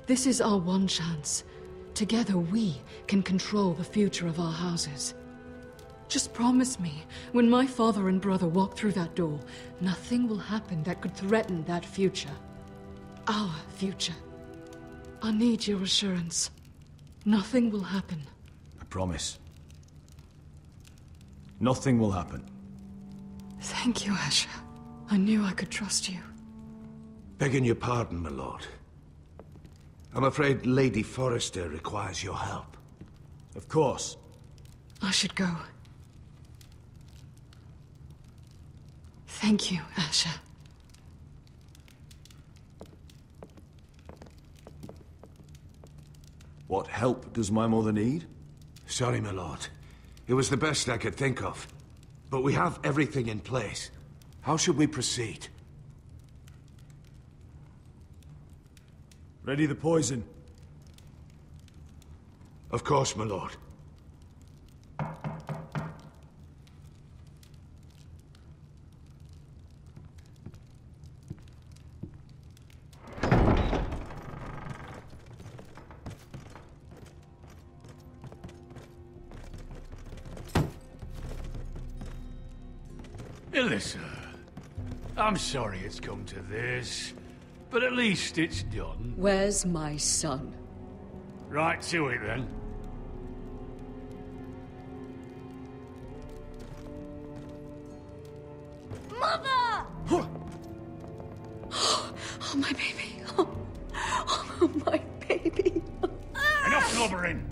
This is our one chance. Together we can control the future of our houses. Just promise me, when my father and brother walk through that door, nothing will happen that could threaten that future. Our future. I need your assurance. Nothing will happen. I promise. Nothing will happen. Thank you, Asher. I knew I could trust you. Begging your pardon, my lord. I'm afraid Lady Forrester requires your help. Of course. I should go. Thank you, Asher. What help does my mother need? Sorry, my lord. It was the best I could think of. But we have everything in place. How should we proceed? Ready the poison? Of course, my lord. Alyssa, I'm sorry it's come to this, but at least it's done. Where's my son? Right to it, then. Mother! Oh, my baby. Oh, my baby. Enough blubbering.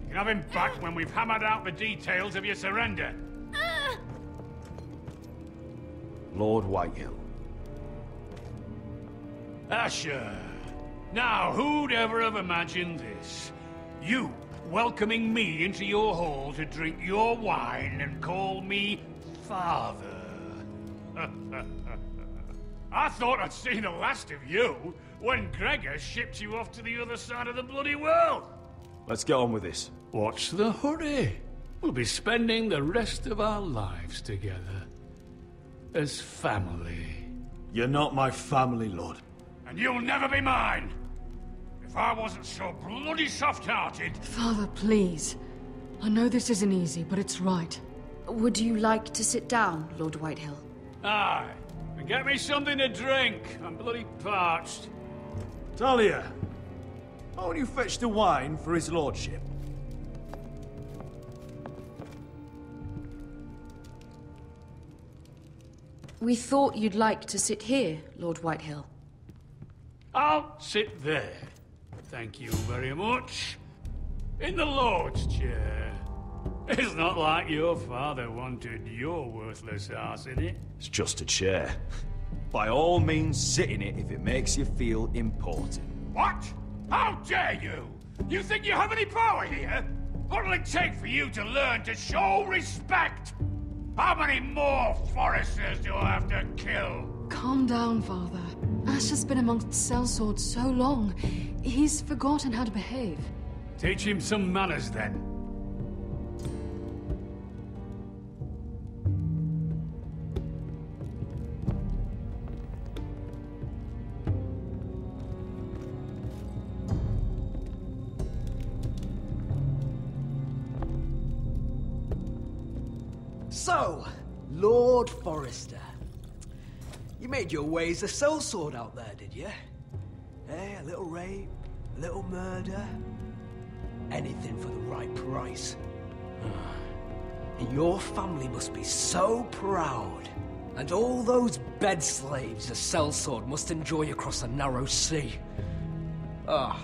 You can have him back when we've hammered out the details of your surrender. Lord Whitehill. Asher. Now, who'd ever have imagined this? You welcoming me into your hall to drink your wine and call me father. I thought I'd seen the last of you when Gregor shipped you off to the other side of the bloody world. Let's get on with this. What's the hurry? We'll be spending the rest of our lives together. As family. You're not my family, Lord. And you'll never be mine! If I wasn't so bloody soft-hearted... Father, please. I know this isn't easy, but it's right. Would you like to sit down, Lord Whitehill? Aye. And get me something to drink. I'm bloody parched. Talia, won't you fetch the wine for his lordship? We thought you'd like to sit here, Lord Whitehill. I'll sit there. Thank you very much. In the Lord's chair. It's not like your father wanted your worthless ass in it. It's just a chair. By all means, sit in it if it makes you feel important. What? How dare you? You think you have any power here? What'll it take for you to learn to show respect? How many more Forresters do I have to kill? Calm down, Father. Ash has been amongst sellswords so long. He's forgotten how to behave. Teach him some manners, then. So, Lord Forrester. You made your way as a sellsword out there, did you? Eh, a little rape, a little murder. Anything for the right price. And your family must be so proud. And all those bed slaves a sellsword must enjoy across a narrow sea. Ah,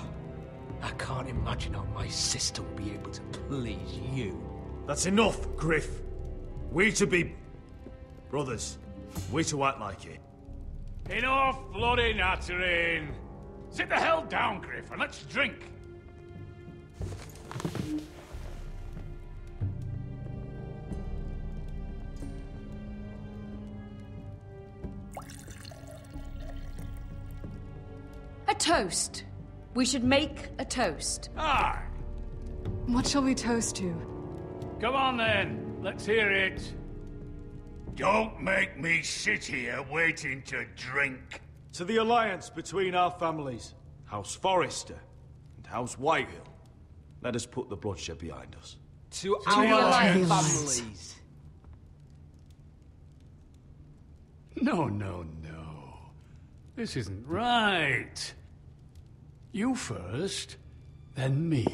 I can't imagine how my sister will be able to please you. That's enough, Griff. We to be brothers. We to act like it. Enough bloody nattering. Sit the hell down, Griff, and let's drink. A toast. We should make a toast. Aye. What shall we toast to? Come on, then. Let's hear it. Don't make me sit here waiting to drink. To the alliance between our families, House Forrester and House Whitehill. Let us put the bloodshed behind us. To our families. No, no, no. This isn't right. You first, then me.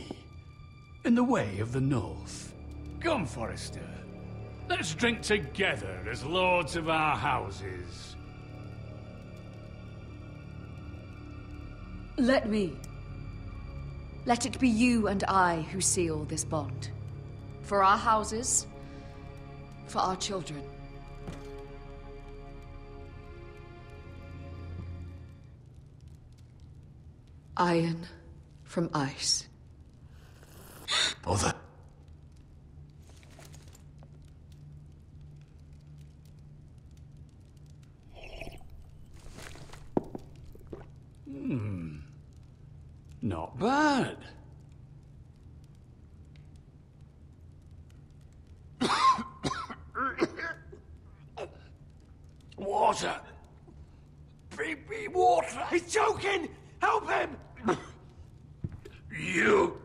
In the way of the North. Come, Forrester. Let's drink together as lords of our houses. Let me. Let it be you and I who seal this bond. For our houses, for our children. Iron from ice. Mother. Not bad. Water. Baby water. He's choking! Help him! You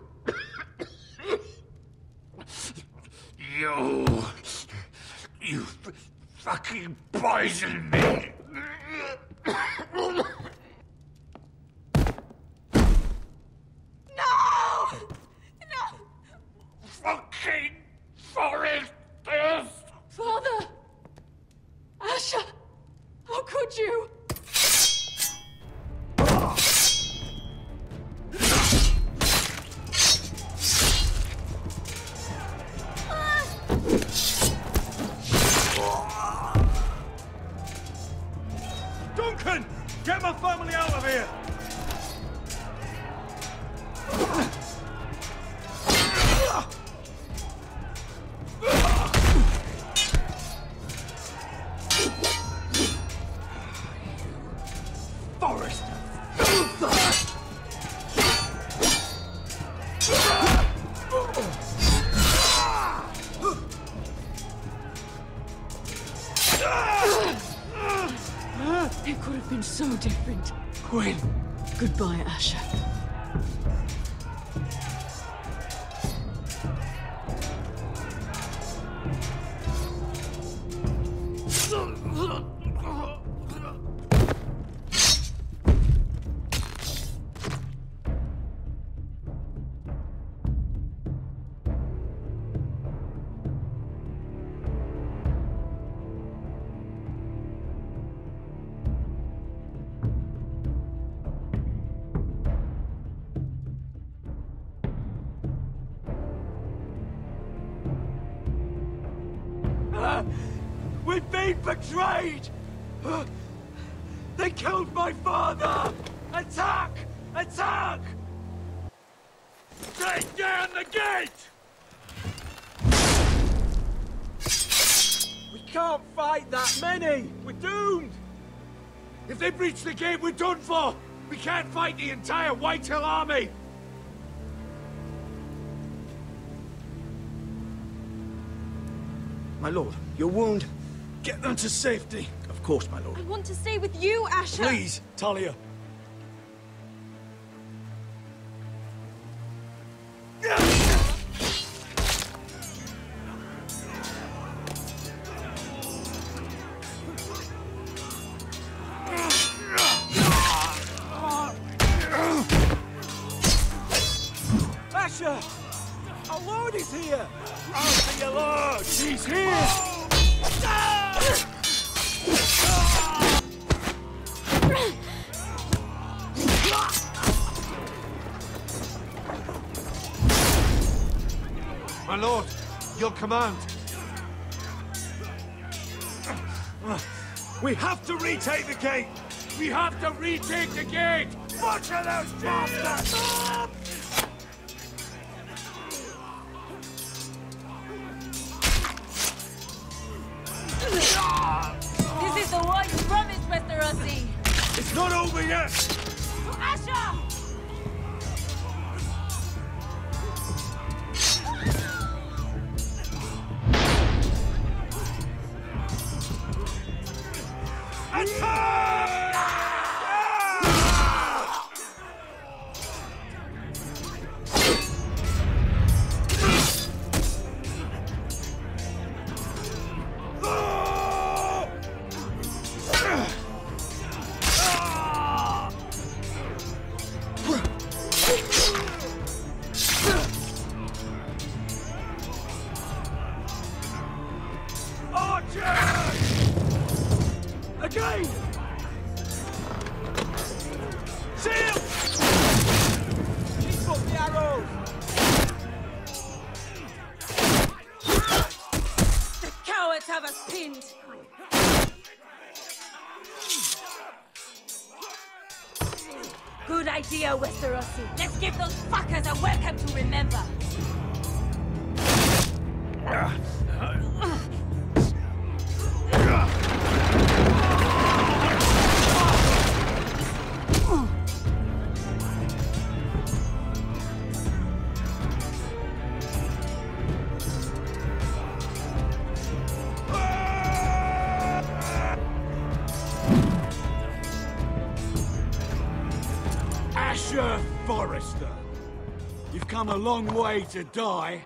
fucking poisoned me. Fucking Forresters! Father! Asher! How could you? It could have been so different. Gwyn! Goodbye, Asher. We've been betrayed! They killed my father! Attack! Attack! Take down the gate! We can't fight that many! We're doomed! If they breach the gate, we're done for! We can't fight the entire Whitehill army! My lord, your wound. Get them to safety. Of course, my lord. I want to stay with you, Asher. Please, Talia. Asher! Our lord is here! I'll see your lord! He's here! My lord, your command. We have to retake the gate! We have to retake the gate! Butcher those bastards! This is the war you promised, Mr. Rossi! It's not over yet! To Asher! Again! Seal! Keep up the arrows! The cowards have us pinned! Good idea, Westerosi. Let's give those fuckers a welcome to remember! Forrester, you've come a long way to die.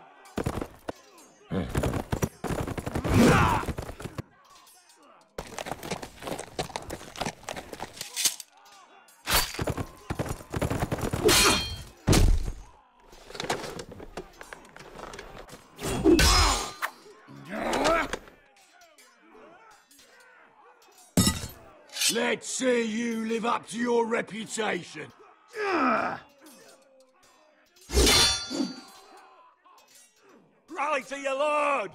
Let's see you live up to your reputation. Rally to your lord!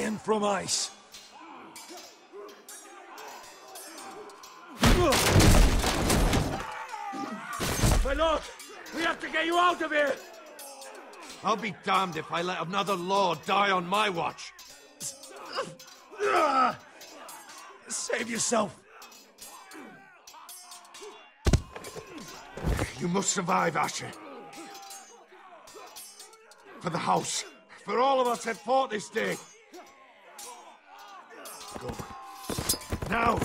iron from ice. My lord, we have to get you out of here! I'll be damned if I let another lord die on my watch. Save yourself. You must survive, Asher. For the house. For all of us that fought this day. Go. Now!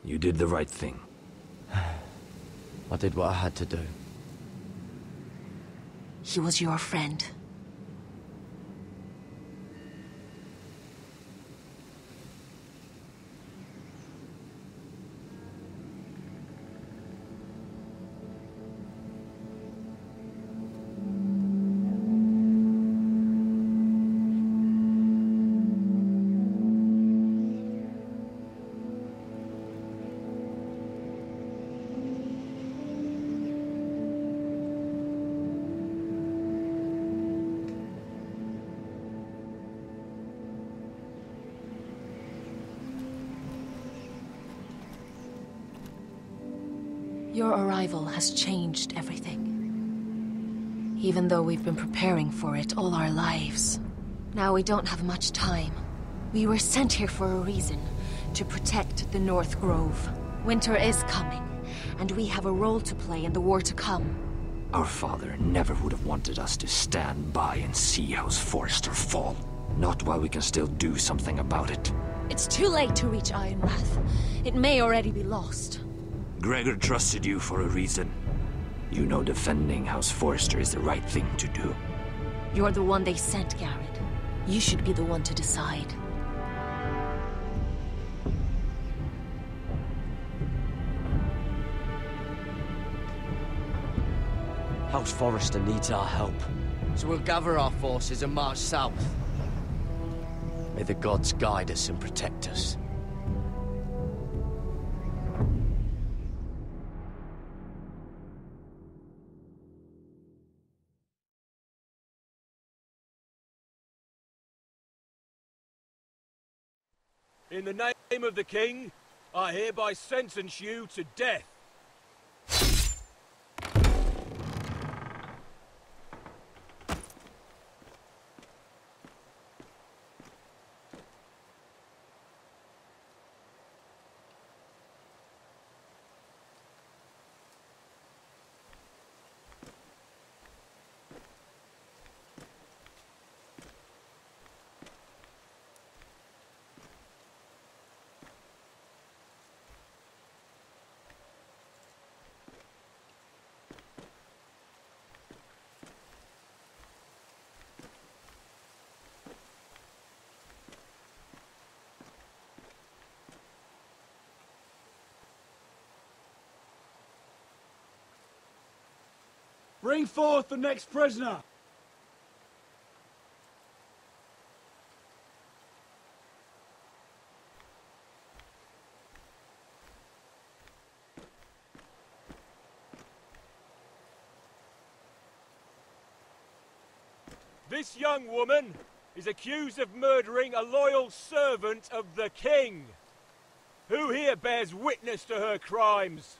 You did the right thing. I did what I had to do. He was your friend. Your arrival has changed everything. Even though we've been preparing for it all our lives. Now we don't have much time. We were sent here for a reason. To protect the North Grove. Winter is coming, and we have a role to play in the war to come. Our father never would have wanted us to stand by and see House Forrester fall. Not while we can still do something about it. It's too late to reach Ironrath. It may already be lost. Gregor trusted you for a reason. You know defending House Forrester is the right thing to do. You're the one they sent, Gared. You should be the one to decide. House Forrester needs our help. So we'll gather our forces and march south. May the gods guide us and protect us. In the name of the king, I hereby sentence you to death. Bring forth the next prisoner! This young woman is accused of murdering a loyal servant of the king. Who here bears witness to her crimes?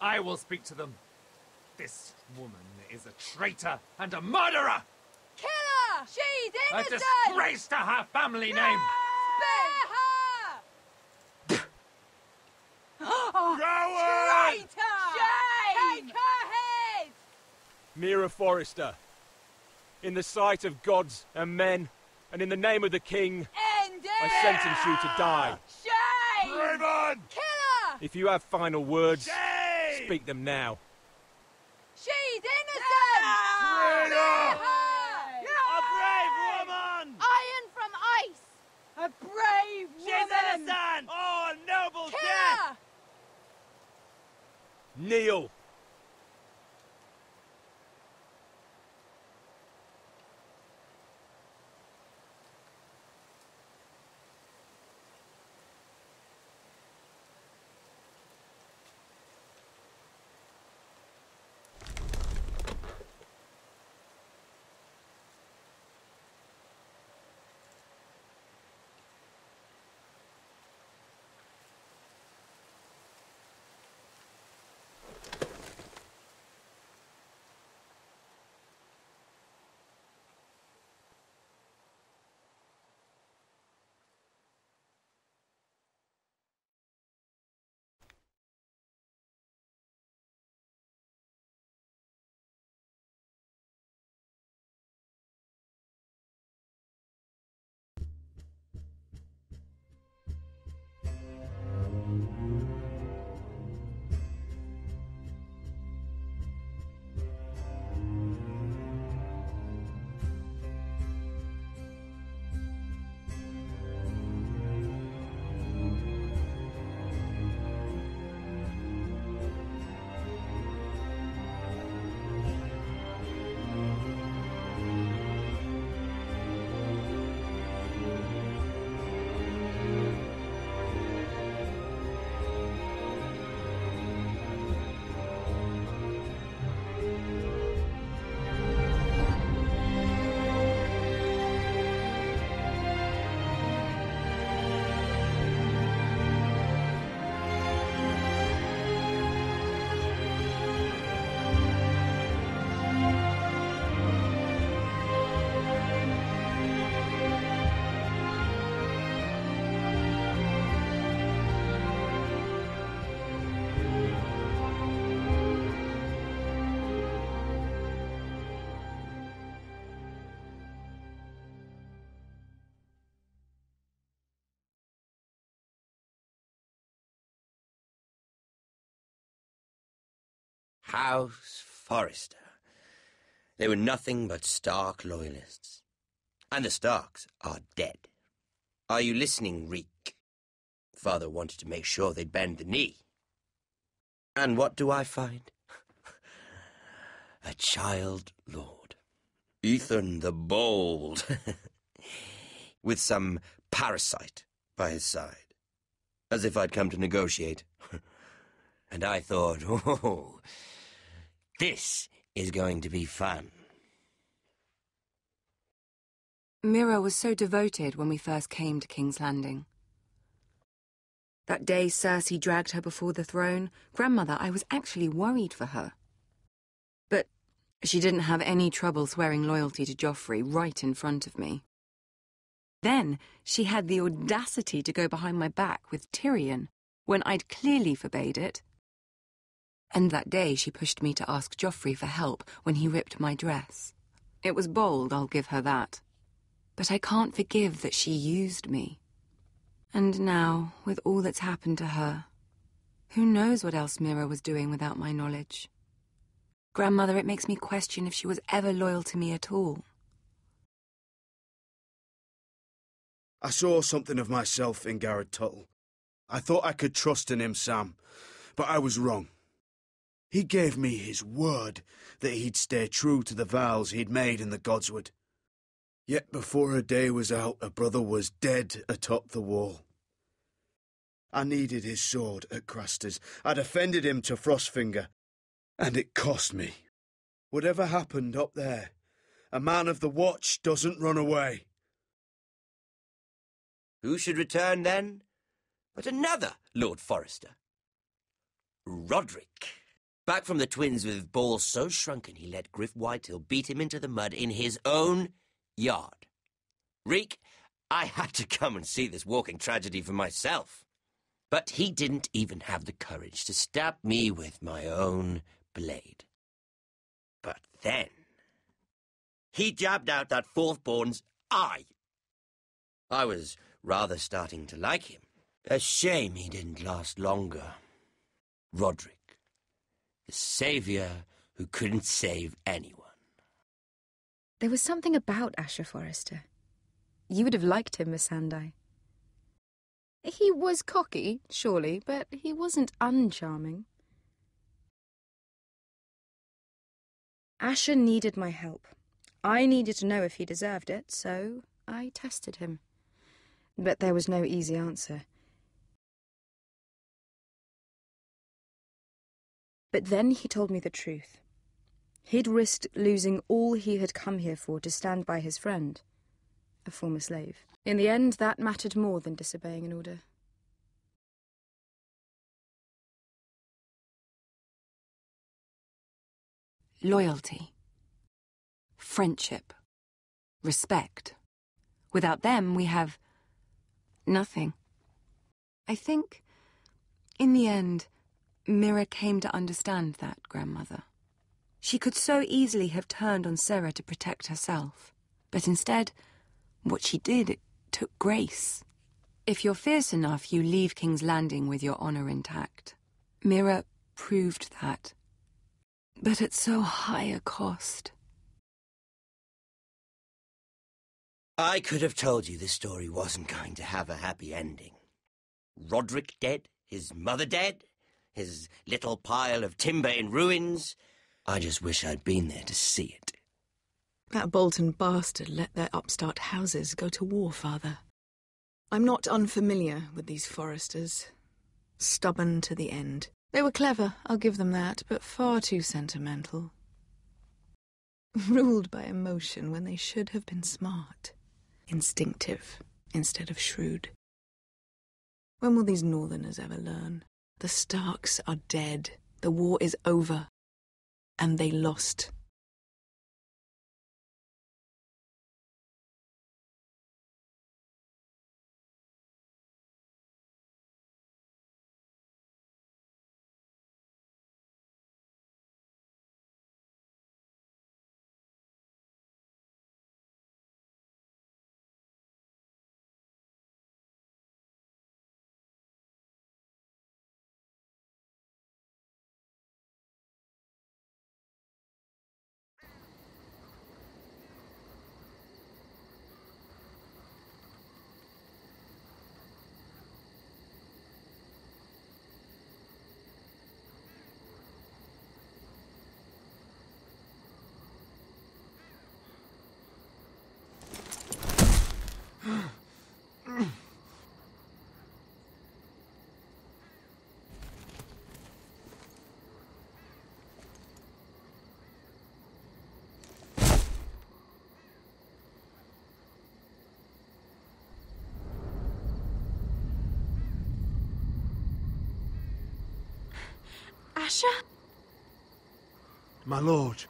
I will speak to them. This woman is a traitor and a murderer! Kill her! She's A innocent! disgrace to her family name! Spare her! Coward! Traitor! Shame! Take her head! Mira Forrester, in the sight of gods and men, and in the name of the king, End I it! sentence you to die. Shame! Raven! Kill her! If you have final words, Shame! speak them now. She's innocent! Traitor! Spare her! A brave woman! Iron from ice! A brave woman! She's innocent! Oh, a noble Kill death! her! Kneel. House Forrester. They were nothing but Stark loyalists. And the Starks are dead. Are you listening, Reek? Father wanted to make sure they'd bend the knee. And what do I find? A child lord. Ethan the Bold. With some parasite by his side. As if I'd come to negotiate. And I thought, oh, this is going to be fun. Mira was so devoted when we first came to King's Landing. That day Cersei dragged her before the throne, Grandmother, I was actually worried for her. But she didn't have any trouble swearing loyalty to Joffrey right in front of me. Then she had the audacity to go behind my back with Tyrion, when I'd clearly forbade it. And that day she pushed me to ask Joffrey for help when he ripped my dress. It was bold, I'll give her that. But I can't forgive that she used me. And now, with all that's happened to her, who knows what else Mira was doing without my knowledge? Grandmother, it makes me question if she was ever loyal to me at all. I saw something of myself in Gared Tuttle. I thought I could trust in him, Sam, but I was wrong. He gave me his word that he'd stay true to the vows he'd made in the Godswood. Yet before a day was out, a brother was dead atop the wall. I needed his sword at Craster's. I defended him to Frostfinger, and it cost me. Whatever happened up there, a man of the Watch doesn't run away. Who should return then but another Lord Forrester? Rodrik. Back from the twins with balls so shrunken he let Gwyn Whitehill beat him into the mud in his own yard. Reek, I had to come and see this walking tragedy for myself. But he didn't even have the courage to stab me with my own blade. But then he jabbed out that fourth-born's eye. I was rather starting to like him. A shame he didn't last longer. Rodrik, the saviour who couldn't save anyone. There was something about Asher Forrester. You would have liked him, Miss Sandai. He was cocky, surely, but he wasn't uncharming. Asher needed my help. I needed to know if he deserved it, so I tested him. But there was no easy answer. But then he told me the truth. He'd risked losing all he had come here for to stand by his friend, a former slave. In the end, that mattered more than disobeying an order. Loyalty. Friendship. Respect. Without them, we have nothing. I think, in the end, Mira came to understand that, Grandmother. She could so easily have turned on Sarah to protect herself, but instead, what she did, it took grace. If you're fierce enough, you leave King's Landing with your honor intact. Mira proved that, but at so high a cost. I could have told you this story wasn't going to have a happy ending. Rodrik dead, his mother dead, his little pile of timber in ruins. I just wish I'd been there to see it. That Bolton bastard let their upstart houses go to war, Father. I'm not unfamiliar with these Forresters. Stubborn to the end. They were clever, I'll give them that, but far too sentimental. Ruled by emotion when they should have been smart. Instinctive instead of shrewd. When will these Northerners ever learn? The Starks are dead. The war is over. And they lost. Asher? My lord.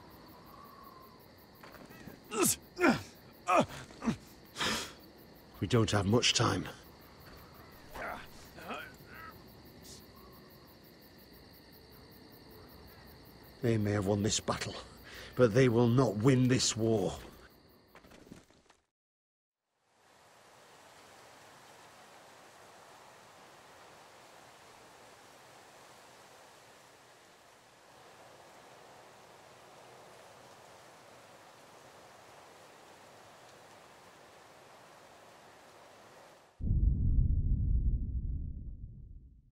We don't have much time. They may have won this battle, but they will not win this war.